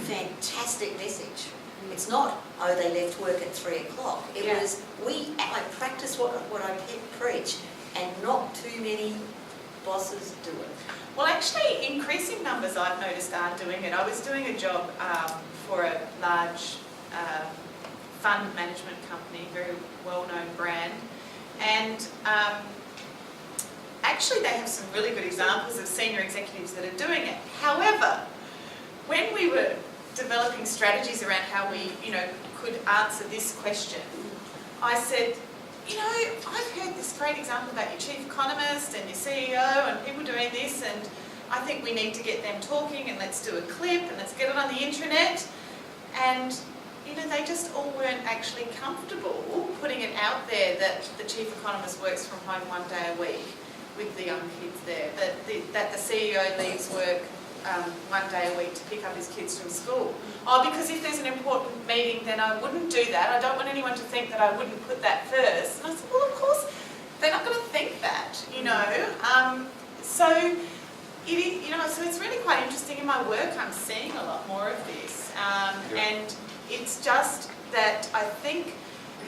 fantastic message. It's not, oh, they left work at 3 o'clock. It was, I practice what I preach, and not too many bosses do it. Well, actually, increasing numbers I've noticed are doing it. I was doing a job for a large fund management company, very well-known brand, and actually they have some really good examples of senior executives that are doing it. However, when we were developing strategies around how we, you know, could answer this question, I said, you know, I've heard this great example about your chief economist and your CEO and people doing this, and I think we need to get them talking, and let's do a clip and let's get it on the intranet. And, you know, they just all weren't actually comfortable putting it out there that the chief economist works from home 1 day a week with the young kids there, that the CEO leaves work 1 day a week to pick up his kids from school. Oh, because if there's an important meeting, then I wouldn't do that. I don't want anyone to think that I wouldn't put that first. And I said, well, of course, they're not going to think that, you know. So it's really quite interesting in my work. I'm seeing a lot more of this, and it's just that I think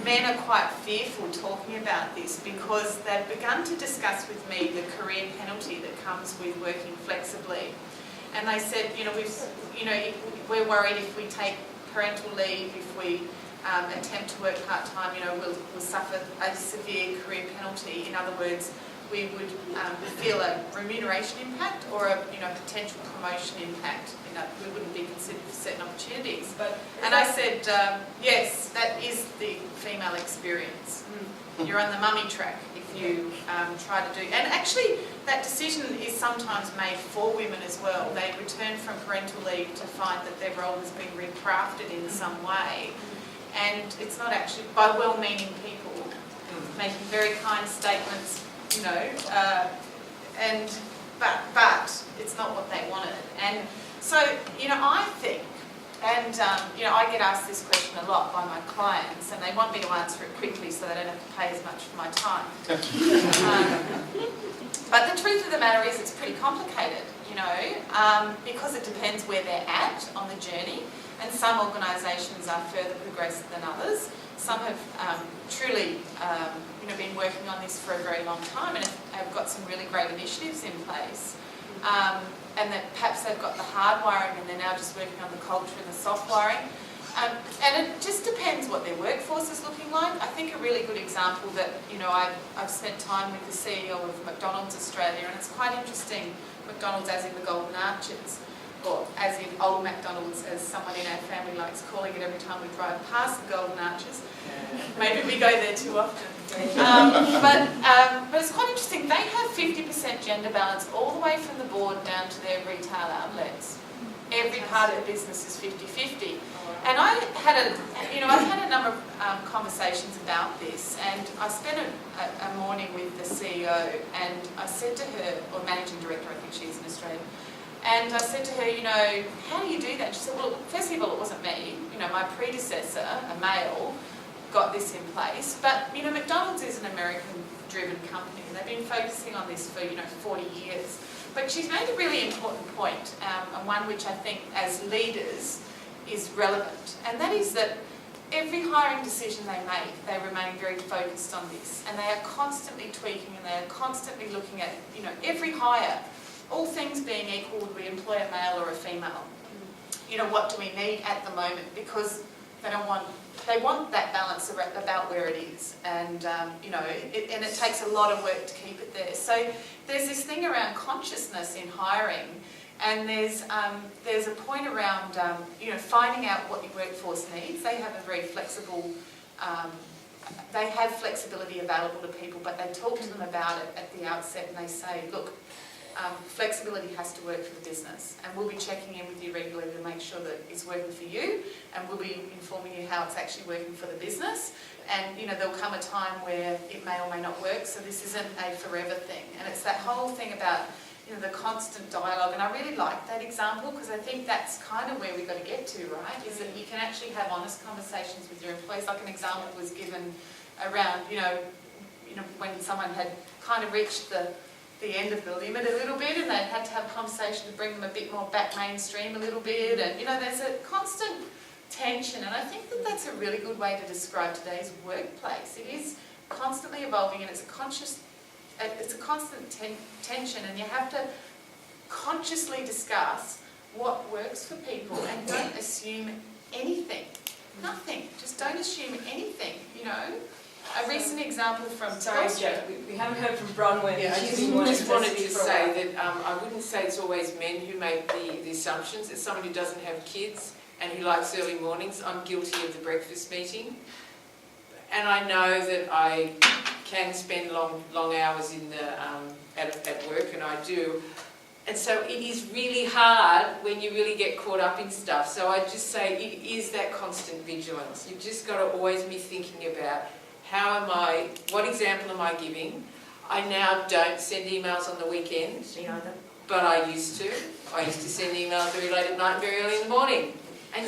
men are quite fearful talking about this because they've begun to discuss with me the career penalty that comes with working flexibly. And they said, we're worried if we take parental leave, if we attempt to work part-time, we'll suffer a severe career penalty. In other words, we would feel a remuneration impact or a potential promotion impact. We wouldn't be considered for certain opportunities. And I said, yes, that is the female experience. You're on the mummy track if you try to do. And actually, that decision is sometimes made for women as well. They return from parental leave to find that their role has been recrafted in some way. And it's not actually by well-meaning people making very kind statements, but it's not what they wanted. And so, I think, and I get asked this question a lot by my clients, and they want me to answer it quickly so they don't have to pay as much for my time. But the truth of the matter is it's pretty complicated, because it depends where they're at on the journey, and some organisations are further progressed than others. Some have truly been working on this for a very long time and have got some really great initiatives in place. And that perhaps they've got the hard wiring and they're now just working on the culture and the soft wiring. And it just depends what their workforce is looking like. I think a really good example that, you know, I've spent time with the CEO of McDonald's Australia, and it's quite interesting, McDonald's as in the Golden Arches, or as in Old McDonald's, as someone in our family likes calling it every time we drive past the Golden Arches. Maybe we go there too often. But it's quite interesting. They have 50% gender balance all the way from the board down to their retail outlets. Every part of the business is 50-50. And I've had a number of conversations about this, and I spent a morning with the CEO, and I said to her, or managing director, I think she's in Australia, and I said to her, you know, how do you do that? She said, well, firstly of all, it wasn't me. You know, my predecessor, a male, got this in place. But, you know, McDonald's is an American-driven company, and they've been focusing on this for, 40 years. But she's made a really important point, and one which I think, as leaders, is relevant. And that is that every hiring decision they make, they remain very focused on this. And they are constantly tweaking, and they are constantly looking at, every hire. All things being equal, would we employ a male or a female? What do we need at the moment? Because they want that balance about where it is, and it takes a lot of work to keep it there. So there's this thing around consciousness in hiring, and there's a point around finding out what your workforce needs. They have a very flexible. They have flexibility available to people, but they talk to them about it at the outset, and they say, look, flexibility has to work for the business, and we'll be checking in with you regularly to make sure that it's working for you, and we'll be informing you how it's actually working for the business. And there'll come a time where it may or may not work, so this isn't a forever thing. And it's that whole thing about the constant dialogue, and I really like that example, because I think that's kind of where we've got to get to, right? Is that you can actually have honest conversations with your employees. Like an example was given around when someone had kind of reached the end of the limit a little bit, and they had to have a conversation to bring them a bit more back mainstream a little bit, and there's a constant tension, and I think that that's a really good way to describe today's workplace. It is constantly evolving, and it's a constant tension, and you have to consciously discuss what works for people, and don't assume anything. Nothing. Just don't assume anything, A recent example from... Sorry, Jo, we haven't heard from Bronwyn. Yeah, I just wanted to say that I wouldn't say it's always men who make the assumptions. As someone who doesn't have kids and who likes early mornings, I'm guilty of the breakfast meeting. And I know that I can spend long hours in the at work, and I do. And so it is really hard when you really get caught up in stuff. So I just say it is that constant vigilance. You've just got to always be thinking about what example am I giving? I now don't send emails on the weekend, but I used to. I used to send emails very late at night and very early in the morning. And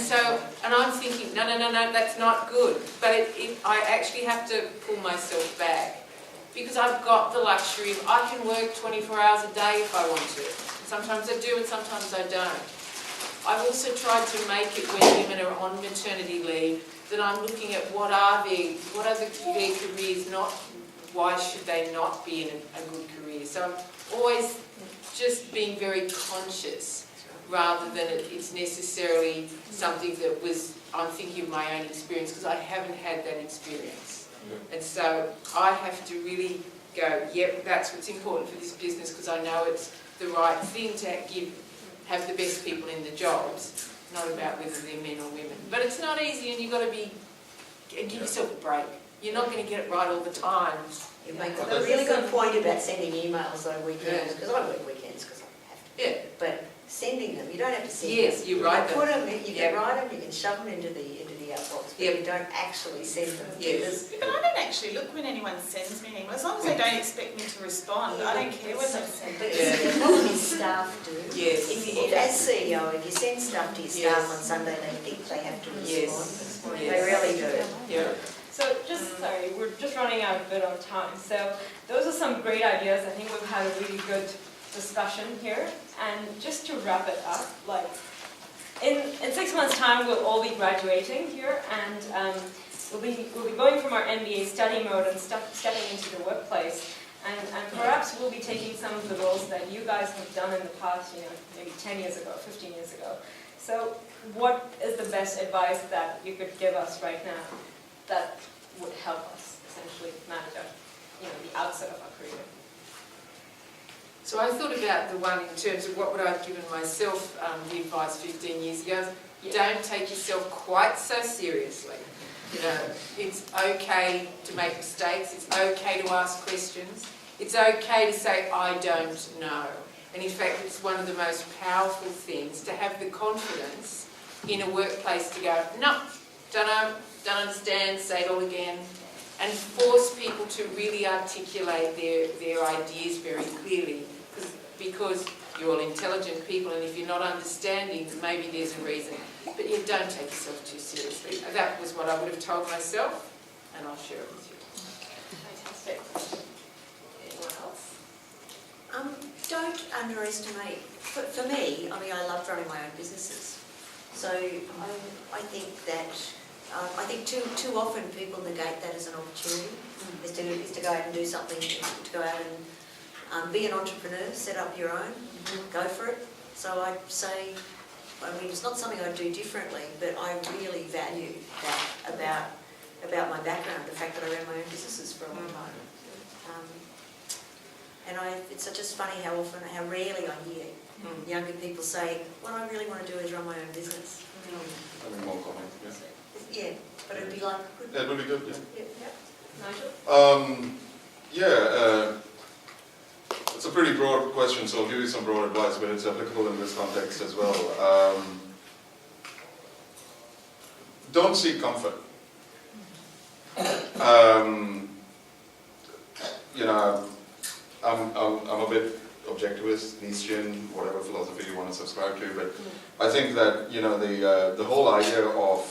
I'm thinking, no, that's not good. But I actually have to pull myself back, because I've got the luxury of I can work 24 hours a day if I want to. Sometimes I do and sometimes I don't. I've also tried to make it when women are on maternity leave that I'm looking at what are their careers, not why should they not be in a good career. So I'm always just being very conscious, rather than it's necessarily something that I'm thinking of my own experience, because I haven't had that experience. And so I have to really go, yep, that's what's important for this business, because I know it's the right thing to have the best people in the jobs, not about whether they're men or women. But it's not easy, and you've got to give yourself a break. You're not going to get it right all the time. You make a really good point about sending emails on weekends, because I work weekends because I have to. Yeah. But sending them, you don't have to send them. Yes, you write them. You can write them, you can shove them into the outbox, but you don't actually send them. Yes. But I don't actually look when anyone sends me an email. As long as they don't expect me to respond, I don't care what they send. But the problem is staff do. Yes. As CEO, if you send stuff to your staff on Sunday, they think they have to respond. They really do. Yeah. So sorry, we're just running out a bit of time. So those are some great ideas. I think we've had a really good discussion here. And just to wrap it up, in 6 months' time, we'll all be graduating here, and we'll be going from our MBA study mode and stepping into the workplace. And perhaps we'll be taking some of the roles that you guys have done in the past, maybe 10 years ago, 15 years ago. So what is the best advice that you could give us right now that would help us essentially manage the outset of our career? So I thought about the one in terms of what would I have given myself the advice 15 years ago. Don't take yourself quite so seriously. It's okay to make mistakes. It's okay to ask questions. It's okay to say, I don't know. And in fact, it's one of the most powerful things to have the confidence in a workplace to go, no, don't know, don't understand, say it all again, and force people to really articulate their ideas very clearly. Because you're all intelligent people, and if you're not understanding, maybe there's a reason. But don't take yourself too seriously. That was what I would have told myself, and I'll share it with you. Fantastic. Anyone else? Don't underestimate, for me, I love running my own businesses. So I think that, too often people negate that as an opportunity, is to go out and do something, to go out and be an entrepreneur, set up your own, go for it. So I'd say, it's not something I'd do differently, but I really value that about my background, the fact that I ran my own businesses for a long time. It's just funny how rarely I hear younger people say, what I really want to do is run my own business. Having more comment, Yeah, but it'd be like... That would be good, Nigel? It's a pretty broad question, so I'll give you some broad advice, but it's applicable in this context as well. Don't seek comfort. I'm a bit objectivist, Nietzschean, whatever philosophy you want to subscribe to, but I think that the whole idea of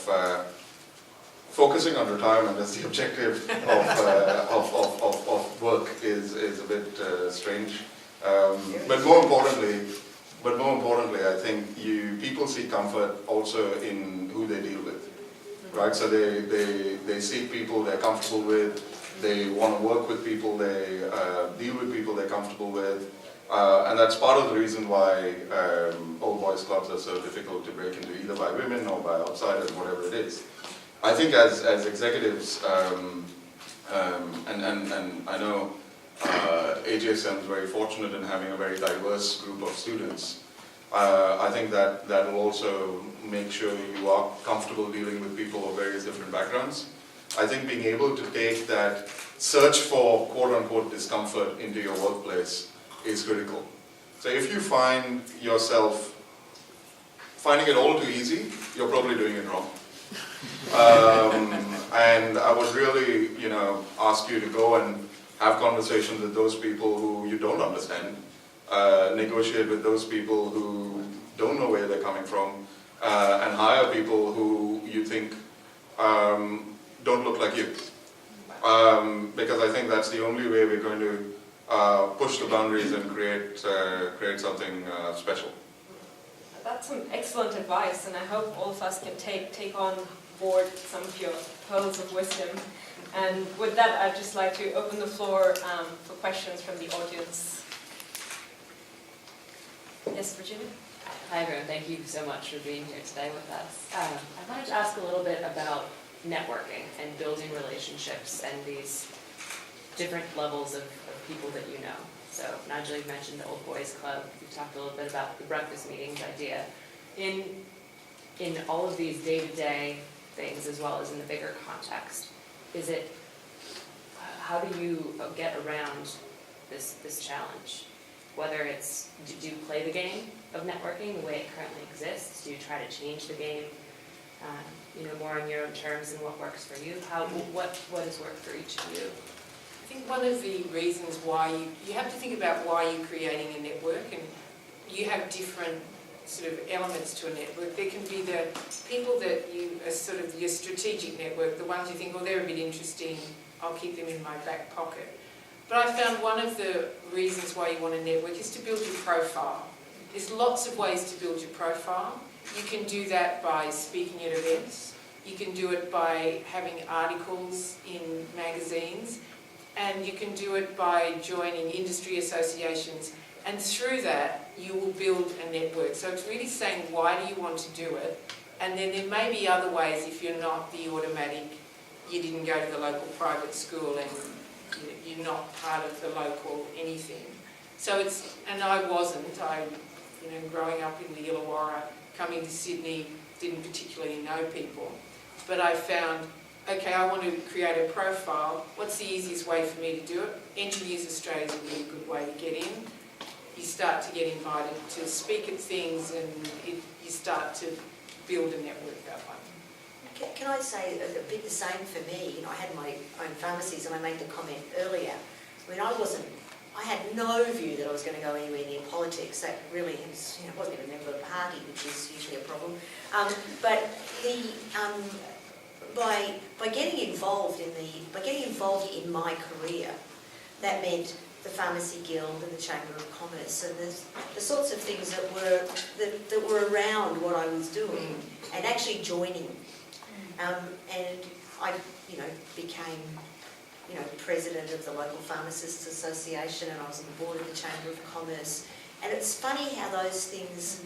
focusing on retirement as the objective of work is a bit strange. But more importantly, I think people seek comfort also in who they deal with, right? So they seek people they're comfortable with. They want to work with people, they deal with people they're comfortable with, and that's part of the reason why old boys clubs are so difficult to break into, either by women or by outsiders, whatever it is. I think as executives, and I know AGSM is very fortunate in having a very diverse group of students. I think that will also make sure you are comfortable dealing with people of various different backgrounds. I think being able to take that search for quote-unquote discomfort into your workplace is critical. So if you find yourself finding it all too easy, you're probably doing it wrong. And I would really, ask you to go and have conversations with those people who you don't understand, negotiate with those people who don't know where they're coming from, and hire people who you think don't look like you. Because I think that's the only way we're going to push the boundaries and create something special. That's some excellent advice, and I hope all of us can take on board some of your pearls of wisdom. And with that, I'd just like to open the floor for questions from the audience. Yes, Virginia? Hi everyone, thank you so much for being here today with us. I wanted to ask a little bit about networking and building relationships and these different levels of people that you know. So Nigel, you mentioned the Old Boys Club. We talked a little bit about the breakfast meetings idea. In all of these day-to-day things, as well as in the bigger context, how do you get around this challenge? Whether it's, do you play the game of networking the way it currently exists? Do you try to change the game, more on your own terms and what works for you? What has worked for each of you? I think one of the reasons why you have to think about why you're creating a network, and you have different sort of elements to a network. There can be the people that you are sort of your strategic network, the ones you think, well, they're a bit interesting, I'll keep them in my back pocket. But I found one of the reasons why you want a network is to build your profile. There's lots of ways to build your profile. You can do that by speaking at events. You can do it by having articles in magazines. and you can do it by joining industry associations, and through that you will build a network. So it's really saying, why do you want to do it? And then there may be other ways if you're not the automatic, you didn't go to the local private school and you're not part of the local anything. So it's, and I wasn't, growing up in the Illawarra, coming to Sydney, didn't particularly know people. But I found, okay, I want to create a profile. What's the easiest way for me to do it? Engineers Australia is a really good way to get in. You start to get invited to speak at things, and you start to build a network that way. Can I say a bit the same for me? I had my own pharmacies, and I made the comment earlier. I mean, I had no view that I was going to go anywhere near politics. That really was, I wasn't even a member of the party, which is usually a problem. But by getting involved in my career, that meant the Pharmacy Guild and the Chamber of Commerce and the sorts of things that were around what I was doing and actually joining. And I, became, president of the local Pharmacists Association, and I was on the board of the Chamber of Commerce. And it's funny how those things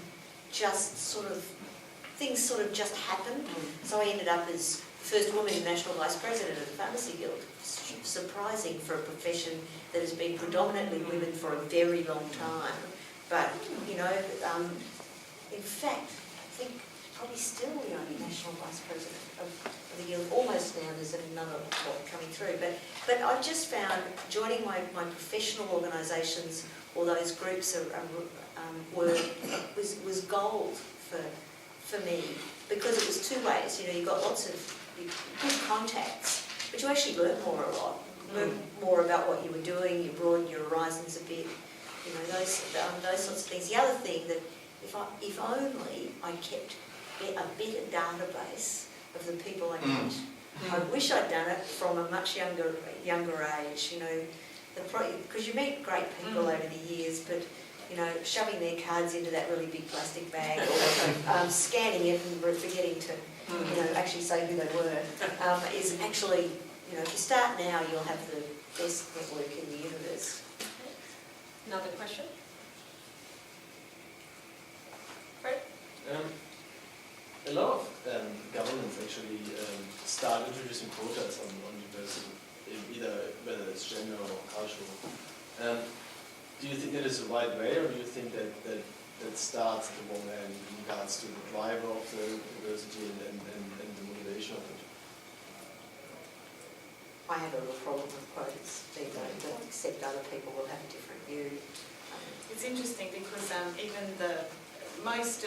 sort of just happened. So I ended up as the first woman national vice president of the Pharmacy Guild. Surprising for a profession that has been predominantly women for a very long time. But, in fact, I think probably still the only national vice president of the Guild. Almost now there's another lot coming through. But I've just found joining my professional organisations, or those groups was gold for me, because it was two ways. You got lots of good contacts, but you actually learn more a lot. Learn more about what you were doing. You broaden your horizons a bit. Those sorts of things. The other thing that if only I kept a better database of the people I met. I wish I'd done it from a much younger age. Because you meet great people over the years, but shoving their cards into that really big plastic bag, or scanning it and forgetting to actually say who they were, is actually, if you start now, you'll have the best network in the universe. Another question? Right. A lot of governments actually start introducing quotas on university, either whether it's gender or cultural. Do you think that is the right way, or do you think that starts at the wrong end in regards to the driver of the university and the motivation of it? I have a real problem with quotas these days, but except other people will have a different view. It's interesting because even most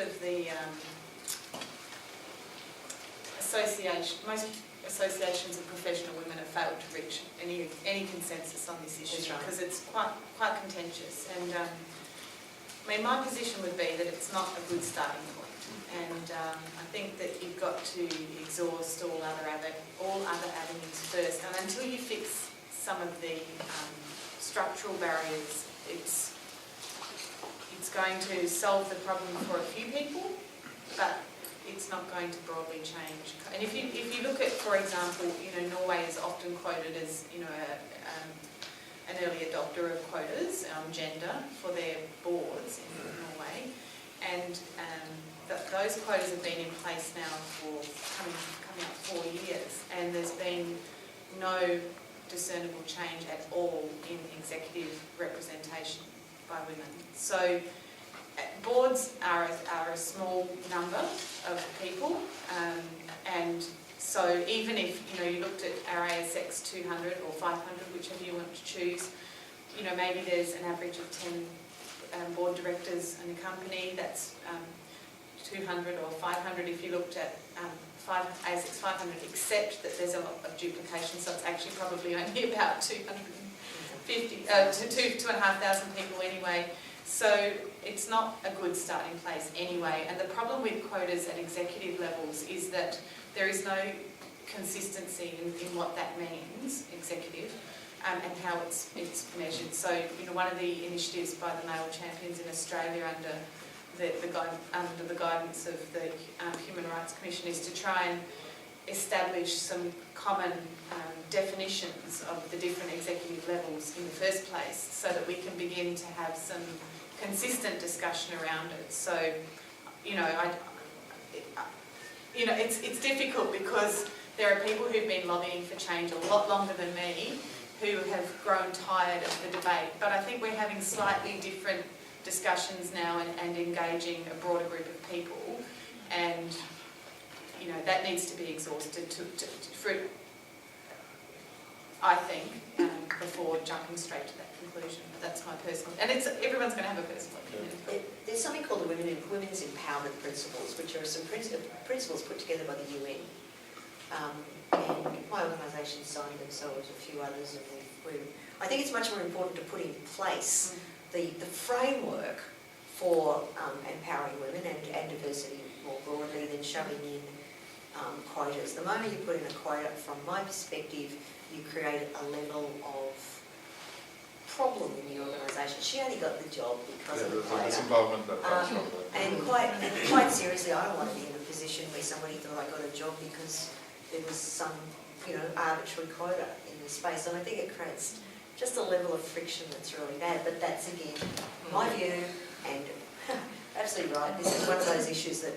associations of professional women have failed to reach any consensus on this issue because it's quite contentious. And my position would be that it's not a good starting point. And I think that you've got to exhaust all other avenues first. And until you fix some of the structural barriers, it's going to solve the problem for a few people, but it's not going to broadly change. And if you look at, for example, Norway is often quoted as an early adopter of quotas, gender, for their boards in Norway, and those quotas have been in place now for coming up 4 years, and there's been no discernible change at all in executive representation by women. So boards are a small number of people, and so even if you looked at our ASX 200 or 500, whichever you want to choose, maybe there's an average of 10 board directors in a company. That's 200 or 500 if you looked at ASX 500, except that there's a lot of duplication, so it's actually probably only about 250 to 2,500 people anyway. So it's not a good starting place anyway. And the problem with quotas at executive levels is that there is no consistency in what that means, executive, and how it's measured. So one of the initiatives by the male champions in Australia under the guidance of the Human Rights Commission is to try and establish some common definitions of the different executive levels in the first place, so that we can begin to have some consistent discussion around it. So, it's difficult because there are people who've been lobbying for change a lot longer than me, who have grown tired of the debate. But I think we're having slightly different discussions now and engaging a broader group of people, and that needs to be exhausted I think, before jumping straight to that conclusion. That's my personal, and everyone's going to have a personal opinion. There's something called the Women's Empowerment Principles, which are some principles put together by the UN. And my organisation signed them, so was a few others. And I think it's much more important to put in place the framework for empowering women and diversity more broadly than shoving in quotas. The moment you put in a quota, from my perspective, you create a level of problem in the organisation. She only got the job because of the quota. Disempowerment that comes from that. And quite seriously, I don't want to be in a position where somebody thought I got a job because there was some, arbitrary quota in the space. And I think it creates just a level of friction that's really bad. But that's, again, my view, and absolutely right. This is one of those issues that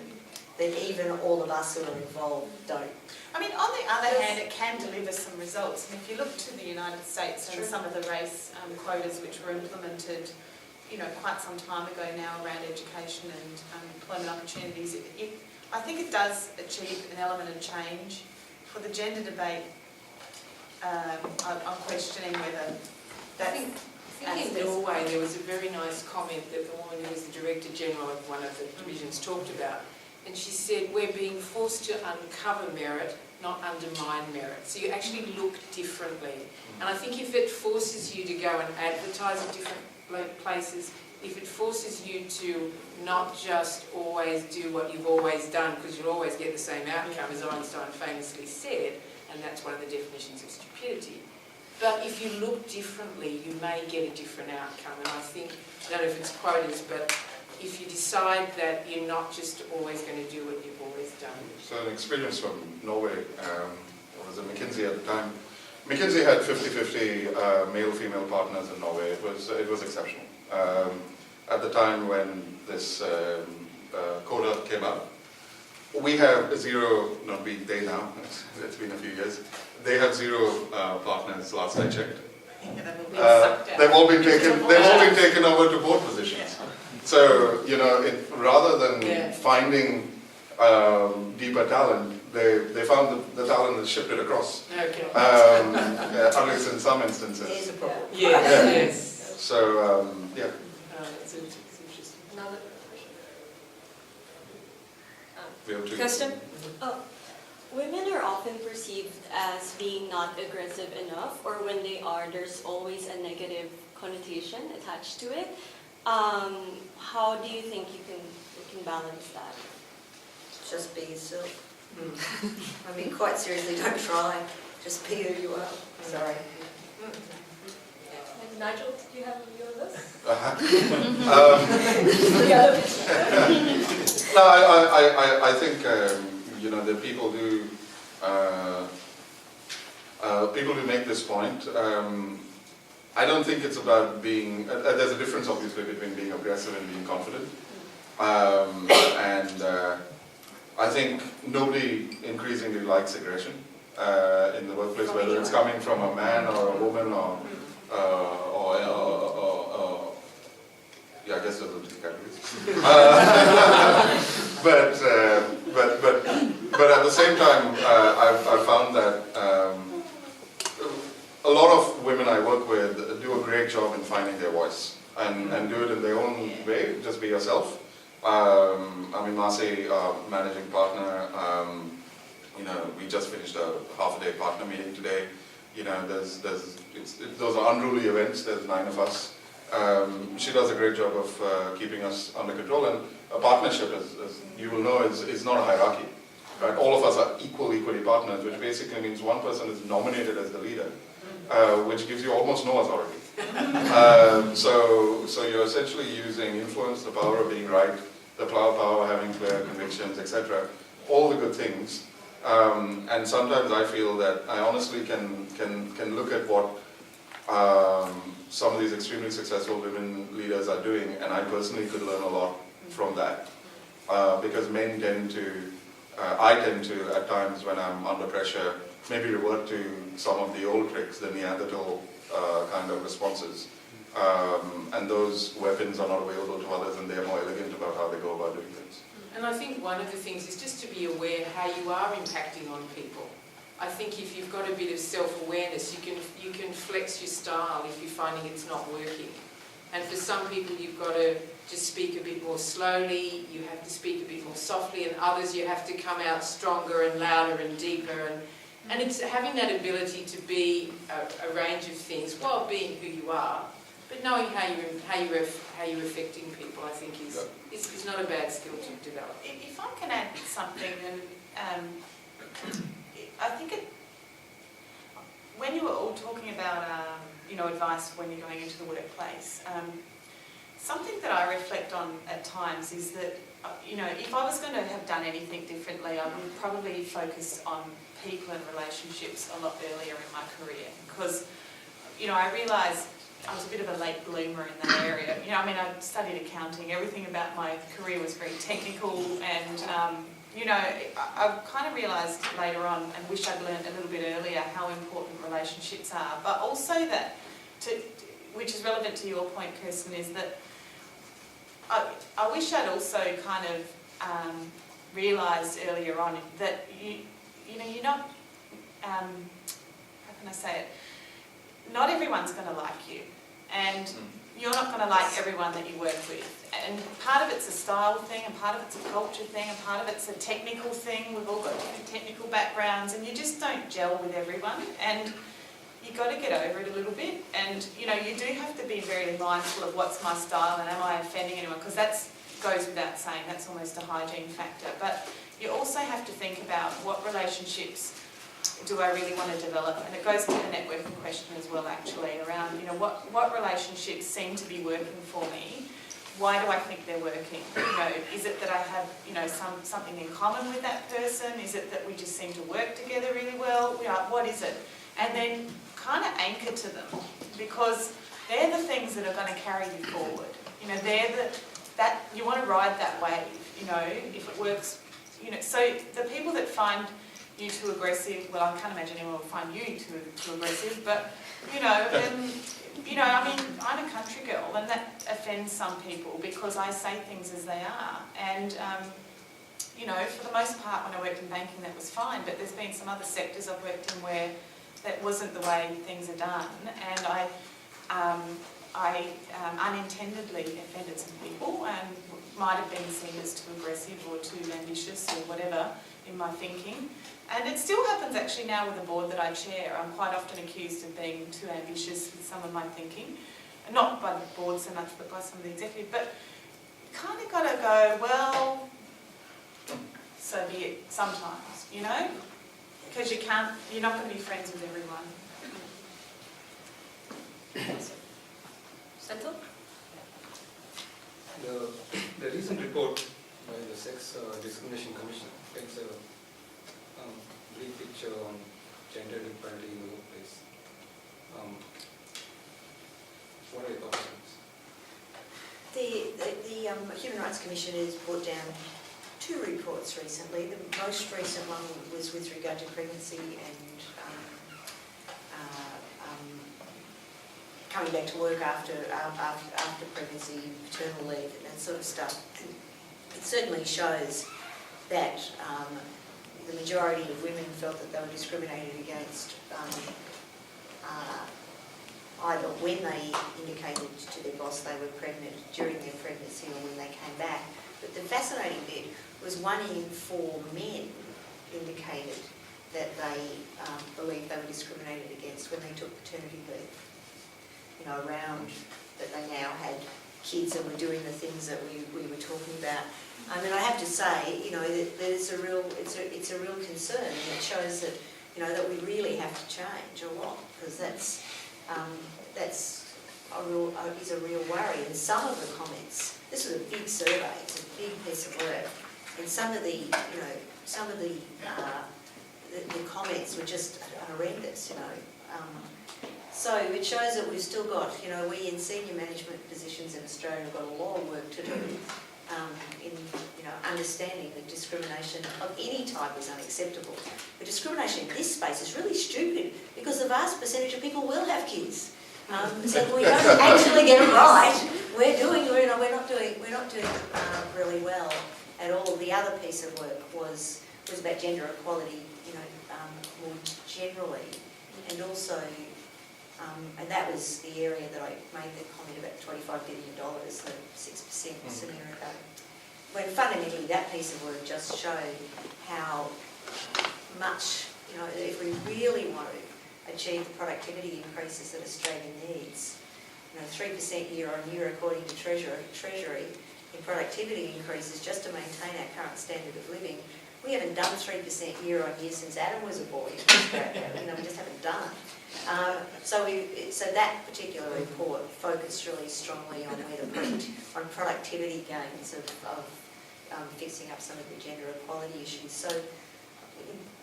even all of us who are involved don't. I mean, on the other hand, it can deliver some results. And if you look to the United States and some of the race quotas which were implemented, quite some time ago now around education and employment opportunities, I think it does achieve an element of change. For the gender debate, I'm questioning whether that. I think in Norway there was a very nice comment that the woman who was the Director General of one of the divisions talked about. And she said, we're being forced to uncover merit, not undermine merit. So you actually look differently. And I think if it forces you to go and advertise at different places, if it forces you to not just always do what you've always done, because you'll always get the same outcome, as Einstein famously said, and that's one of the definitions of stupidity. But if you look differently, you may get a different outcome. And I think, I don't know if it's quotas, but if you decide that you're not just always going to do what you've always done. So an experience from Norway, I was at McKinsey at the time. McKinsey had 50-50 male-female partners in Norway. It was exceptional. At the time when this quota came up, we have zero, they now, it's been a few years, they have zero partners last I checked. They've all been taken over to board positions. So, rather than finding deeper talent, they found the talent and shipped it across. Okay. At least in some instances. There's a problem. Yes. So, yeah. It's interesting. Another We have two. question? Women are often perceived as being not aggressive enough, or when they are, there's always a negative connotation attached to it. How do you think you can balance that? Just be yourself. I mean, quite seriously, don't try. Just be who you are. Sorry. And Nigel, do you have a view on this? No, I think the people who make this point. I don't think it's about being. There's a difference, obviously, between being aggressive and being confident. I think nobody increasingly likes aggression in the workplace, whether it's coming from a man or a woman or I guess those are two categories. But at the same time, I've found that a lot of women I work with do a great job in finding their voice and do it in their own way. Just be yourself. Marcy, our managing partner, we just finished a half-a-day partner meeting today. Those are unruly events. There's 9 of us. She does a great job of keeping us under control. And a partnership, as you will know, is not a hierarchy. Right? All of us are equally partners, which basically means one person is nominated as the leader, which gives you almost no authority. So you're essentially using influence, the power of being right, the power of having clear convictions, etc. All the good things And sometimes I feel that I honestly can look at what some of these extremely successful women leaders are doing, and I personally could learn a lot from that. Because men tend to, I tend to, at times when I'm under pressure, maybe revert to some of the old tricks, the Neanderthal kind of responses. And those weapons are not available to others, and they're more elegant about how they go about doing things. And I think one of the things is just to be aware how you are impacting on people. I think if you've got a bit of self-awareness, you can flex your style if you're finding it's not working. And for some people, you've got to just speak a bit more slowly, you have to speak a bit more softly, and others you have to come out stronger and louder and deeper. And it's having that ability to be a range of things while being who you are, but knowing how you're affecting people, I think is not a bad skill to develop. If I can add something, and I think when you were all talking about advice when you're going into the workplace, something that I reflect on at times is that if I was going to have done anything differently, I would probably focus on people and relationships a lot earlier in my career, because I realised I was a bit of a late bloomer in that area. I studied accounting. Everything about my career was very technical, and I kind of realised later on, and wish I'd learned a little bit earlier, how important relationships are. But also that, which is relevant to your point, Kirsten, is that I wish I'd also kind of realised earlier on that you're not, how can I say it? Not everyone's going to like you, and you're not going to like everyone that you work with. And part of it's a style thing, and part of it's a culture thing, and part of it's a technical thing. We've all got different technical backgrounds, and you just don't gel with everyone. And you've got to get over it a little bit. And you do have to be very mindful of what's my style and am I offending anyone, because that goes without saying. That's almost a hygiene factor. But you also have to think about what relationships do I really want to develop? And it goes to the networking question as well, actually, around what relationships seem to be working for me. Why do I think they're working? Is it that I have something in common with that person? Is it that we just seem to work together really well? What is it? And then kind of anchor to them, because they're the things that are going to carry you forward. They're that you want to ride that wave. If it works, So the people that find you too aggressive, well, I can't imagine anyone will find you too aggressive, but I'm a country girl, and that offends some people because I say things as they are. And for the most part, when I worked in banking, that was fine. But there's been some other sectors I've worked in where that wasn't the way things are done, and I unintendedly offended some people, and might have been seen as too aggressive or too ambitious or whatever in my thinking. And it still happens actually now with the board that I chair. I'm quite often accused of being too ambitious with some of my thinking. Not by the board so much, but by some of the executive. But you kind of got to go, well, so be it sometimes, Because you're not going to be friends with everyone. Senthil? The recent report by the Sex Discrimination Commission paints a bleak picture on gender inequality in the workplace. What are your thoughts on this? The Human Rights Commission has brought down 2 reports recently. The most recent one was with regard to pregnancy and coming back to work after pregnancy, paternal leave, and that sort of stuff. It certainly shows that the majority of women felt that they were discriminated against either when they indicated to their boss they were pregnant during their pregnancy or when they came back. But the fascinating bit was 1 in 4 men indicated that they believed they were discriminated against when they took paternity leave. Around that they now had kids and were doing the things that we were talking about. I mean, I have to say, that it's a real concern, and it shows that, that we really have to change a lot, because that's a real worry. And some of the comments, this was a big survey, it's a big piece of work, and some of the the comments were just horrendous, you know. So it shows that we've still got, you know, we in senior management positions in Australia have got a lot of work to do in, you know, understanding that discrimination of any type is unacceptable. But discrimination in this space is really stupid because the vast percentage of people will have kids. So if we don't actually get it right, we're not doing really well at all. The other piece of work was about gender equality, you know, more generally, and also. And that was the area that I made the comment about $25 billion, the 6% scenario. When fundamentally that piece of work just showed how much, you know, if we really want to achieve the productivity increases that Australia needs, you know, 3% year on year according to Treasury in productivity increases just to maintain our current standard of living. We haven't done 3% year on year since Adam was a boy in Australia. You know, we just haven't done it. So that particular report focused really strongly on on productivity gains of fixing up some of the gender equality issues. So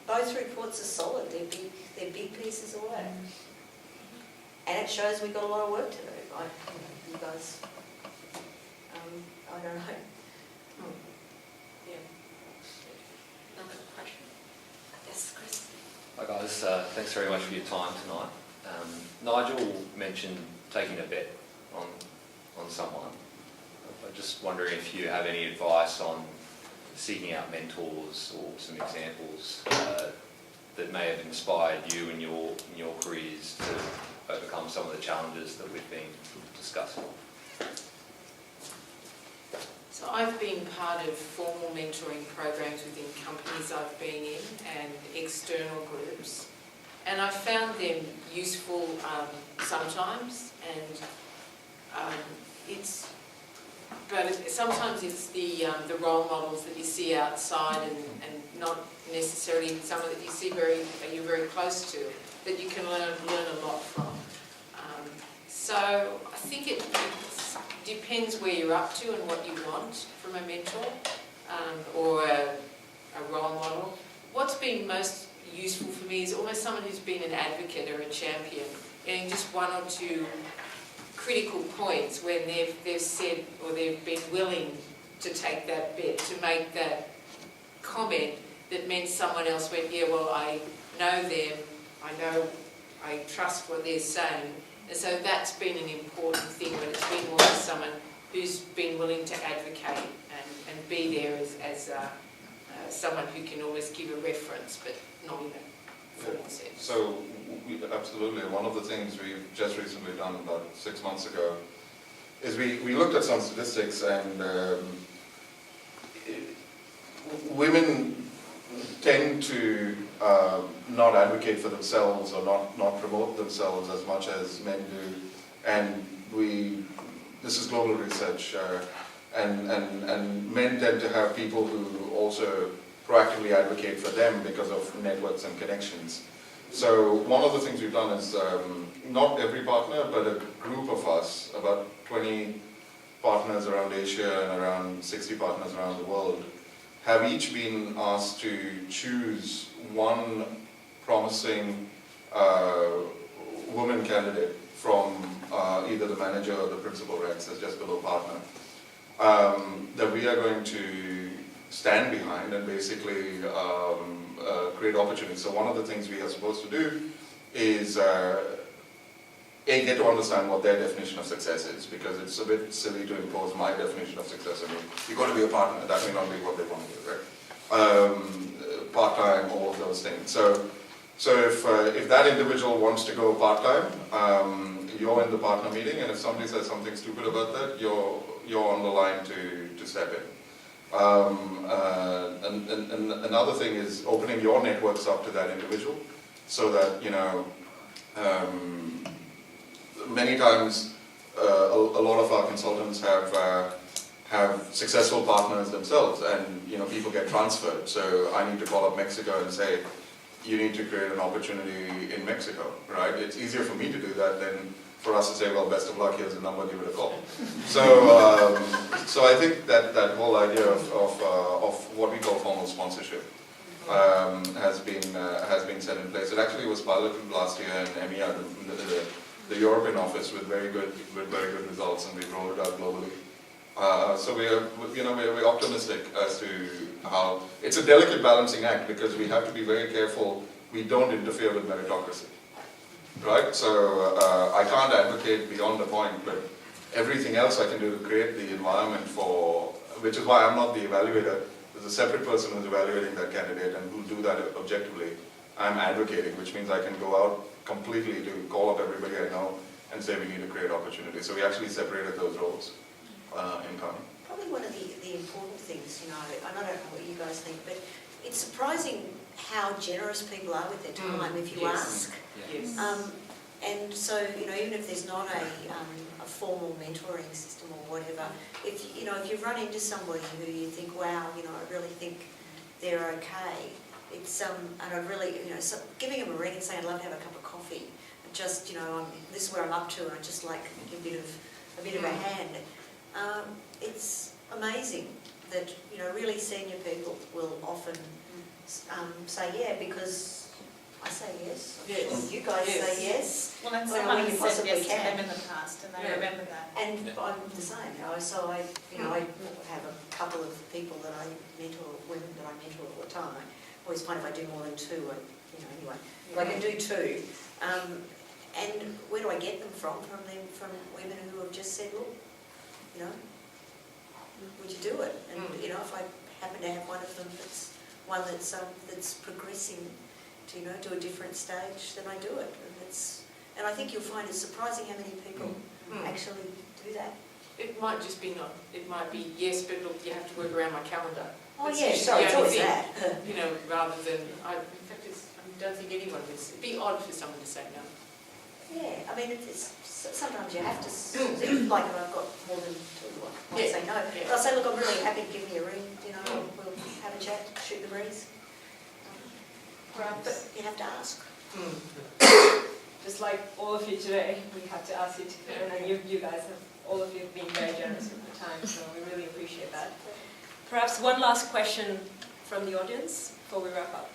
both reports are solid. They're big pieces of work, and it shows we've got a lot of work to do. You guys, I don't know. Another question? Yes, Chris. Hi guys, thanks very much for your time tonight. Nigel mentioned taking a bet on someone. I'm just wondering if you have any advice on seeking out mentors or some examples that may have inspired you in your careers to overcome some of the challenges that we've been discussing. So I've been part of formal mentoring programs within companies I've been in and external groups, and I've found them useful sometimes, and sometimes it's the role models that you see outside and not necessarily someone that you see you're very close to that you can learn a lot from. So I think it depends where you're up to and what you want from a mentor or a role model. What's been most useful for me is almost someone who's been an advocate or a champion, and just one or two critical points when they've said or they've been willing to take that bet, to make that comment that meant someone else went, yeah, well, I know them, I trust what they're saying. And so that's been an important thing when it's been more with someone who's been willing to advocate and be there as someone who can always give a reference, but not in a formal sense. So absolutely, one of the things we've just recently done about 6 months ago is we looked at some statistics, and women tend to not advocate for themselves or not promote themselves as much as men do, and this is global research, and men tend to have people who also proactively advocate for them because of networks and connections. So one of the things we've done is not every partner, but a group of us, about 20 partners around Asia and around 60 partners around the world, have each been asked to choose one promising woman candidate from either the manager or the principal ranks as just below partner, that we are going to stand behind and basically create opportunities. So one of the things we are supposed to do is get to understand what their definition of success is, because it's a bit silly to impose my definition of success. I mean, you've got to be a partner, that may not be what they want to do, right? Part-time, all of those things. So if that individual wants to go part-time, you're in the partner meeting, and if somebody says something stupid about that, you're on the line to step in. And another thing is opening your networks up to that individual, so that, you know, many times a lot of our consultants have successful partners themselves, and, you know, people get transferred. So I need to call up Mexico and say, you need to create an opportunity in Mexico, right? It's easier for me to do that than for us to say, well, best of luck, here's the number, give it a call. So I think that whole idea of what we call formal sponsorship has been set in place. It actually was piloted last year in EMEA, the European office, with very good results, and we rolled it out globally. So we're optimistic as to how it's a delicate balancing act, because we have to be very careful we don't interfere with meritocracy, right? So I can't advocate beyond the point, but everything else I can do to create the environment for, which is why I'm not the evaluator. There's a separate person who's evaluating that candidate and who'll do that objectively. I'm advocating, which means I can go out completely to call up everybody I know and say we need to create opportunities. So we actually separated those roles in Kearney. Probably one of the important things, I don't know what you guys think, but it's surprising how generous people are with their time if you ask. Yes. And so, even if there's not a formal mentoring system or whatever, if you run into somebody who you think, wow, I really think they're okay, it's and I'd really, so giving them a ring and saying I'd love to have a cup of coffee, and just, this is where I'm up to, and I'd just like a bit of a hand. It's amazing that really senior people will often say yeah, because I say yes. I'm sure you guys say yes. Well, and Well, someone we has said possibly yes to can. them in the past, and they remember that. And I'm the same, so I have a couple of people that I mentor, women that I mentor all the time. I always find if I do more than two, anyway, but I can do two. And where do I get them from? From women who have just said, look, would you do it? And if I happen to have one of them that's progressing to a different stage, then I do it. And I think you'll find it's surprising how many people actually do that. It might just be not. It might be yes, but look, you have to work around my calendar. Oh That's yeah, usually sorry, the it's only always thing, that. rather than I don't think anyone would. It'd be odd for someone to say no. Yeah, I mean, sometimes you have to, like if I've got more than two, I might say no. Yeah. But I'll say, look, I'm really happy, give me a ring, we'll have a chat, shoot the breeze. But you have to ask. Just like all of you today, we have to ask you to come in, and you guys have, all of you have been very generous with your time, so we really appreciate that. Perhaps one last question from the audience before we wrap up.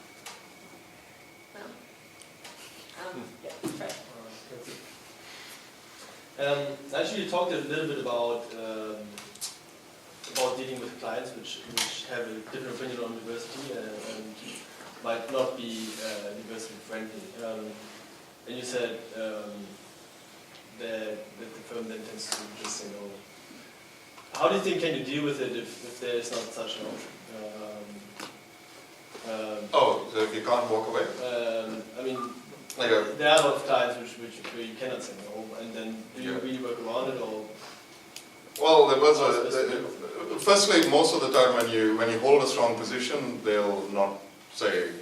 No? Yeah, Fred. Actually, you talked a little bit about dealing with clients which have a different opinion on diversity and might not be diversity friendly. And you said that the firm then tends to just say no. How do you think can you deal with it if there is not such an option? So if you can't walk away? I mean, Like there are a lot of clients where you cannot say no, and then do you really work around it, or? Well, there was firstly, most of the time when you hold a strong position, they'll not say,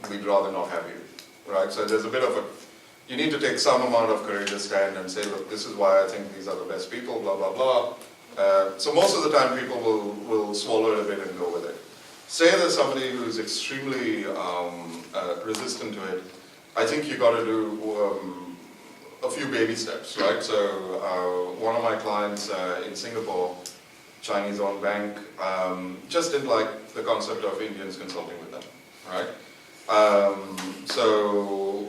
we'd rather not have you, right? So there's a bit of you need to take some amount of courageous stand and say, look, this is why I think these are the best people, blah, blah, blah. So most of the time people will swallow it a bit and go with it. Say there's somebody who's extremely resistant to it, I think you got to do a few baby steps, right? So one of my clients in Singapore, Chinese-owned bank, just didn't like the concept of Indians consulting with them, right? So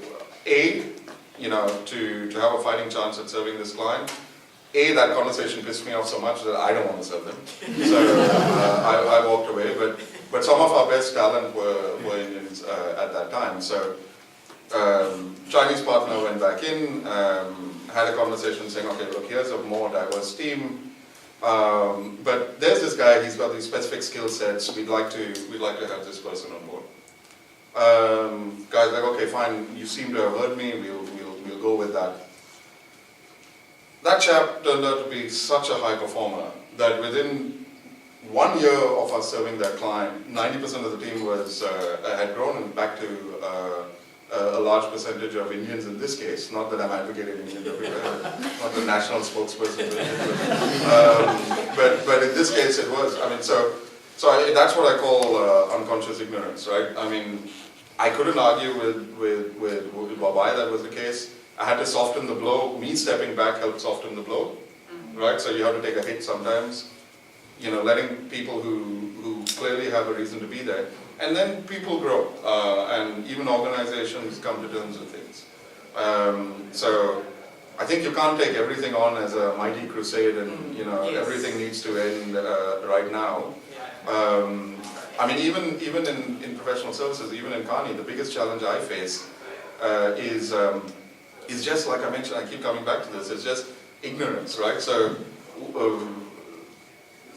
to have a fighting chance at serving this client, that conversation pissed me off so much that I don't want to serve them. So I walked away, but some of our best talent were Indians at that time. So Chinese partner went back in, had a conversation saying, okay, look, here's a more diverse team, but there's this guy, he's got these specific skill sets, we'd like to have this person on board. Guys like, okay, fine, you seem to have heard me, we'll go with that. That chap turned out to be such a high performer that within 1 year of us serving that client, 90% of the team had grown back to a large percentage of Indians in this case. Not that I'm advocating Indians everywhere, not the national spokesperson. But in this case it was. I mean, so that's what I call unconscious ignorance, right? I mean, I couldn't argue with why that was the case. I had to soften the blow. Me stepping back helped soften the blow, right? So you have to take a hit sometimes. Letting people who clearly really have a reason to be there. And then people grow, and even organizations come to terms with things. So I think you can't take everything on as a mighty crusade and, you know, Yes. everything needs to end right now. I mean, even in professional services, even in Kearney, the biggest challenge I face is just like I mentioned, I keep coming back to this, it's just ignorance, right? So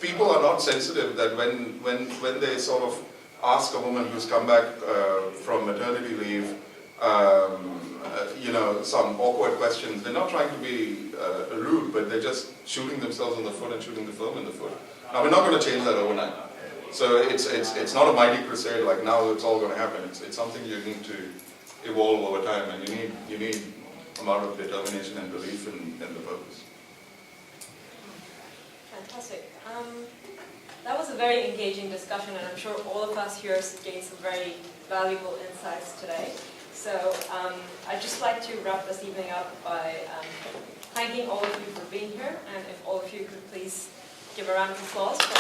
people are not sensitive that when they sort of ask a woman who's come back from maternity leave, you know, some awkward questions, they're not trying to be rude, but they're just shooting themselves in the foot and shooting the firm in the foot. Now, we're not going to change that overnight. So it's not a mighty crusade like now it's all going to happen. It's something you need to evolve over time, and you need amount of determination and belief in the purpose. Fantastic. That was a very engaging discussion, and I'm sure all of us here gained some very valuable insights today. So I'd just like to wrap this evening up by thanking all of you for being here, and if all of you could please give a round of applause for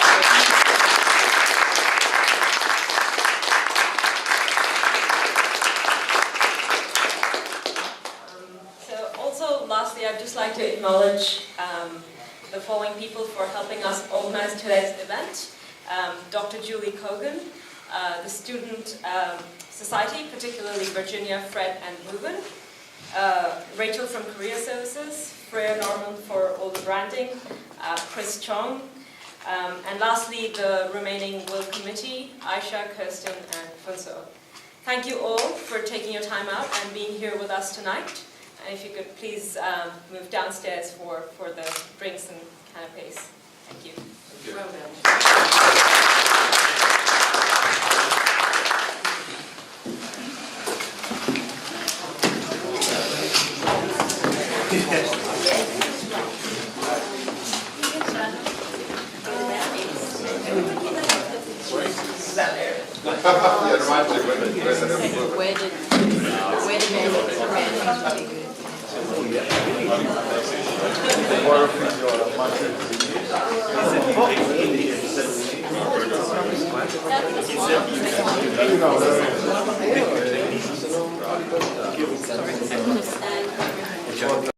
lastly, I'd just like to acknowledge the following people for helping us organize today's event. Dr. Julie Cogan, the Student Society, particularly Virginia, Fred, and Ruben. Rachel from Career Services, Freya Norman for all the branding, Chris Chong, and lastly, the remaining Will Committee, Aisha, Kirsten, and Funso. Thank you all for taking your time out and being here with us tonight. And if you could please move downstairs for the drinks and canapes. Thank you. Thank you. Well done. Yeah, reminds me when And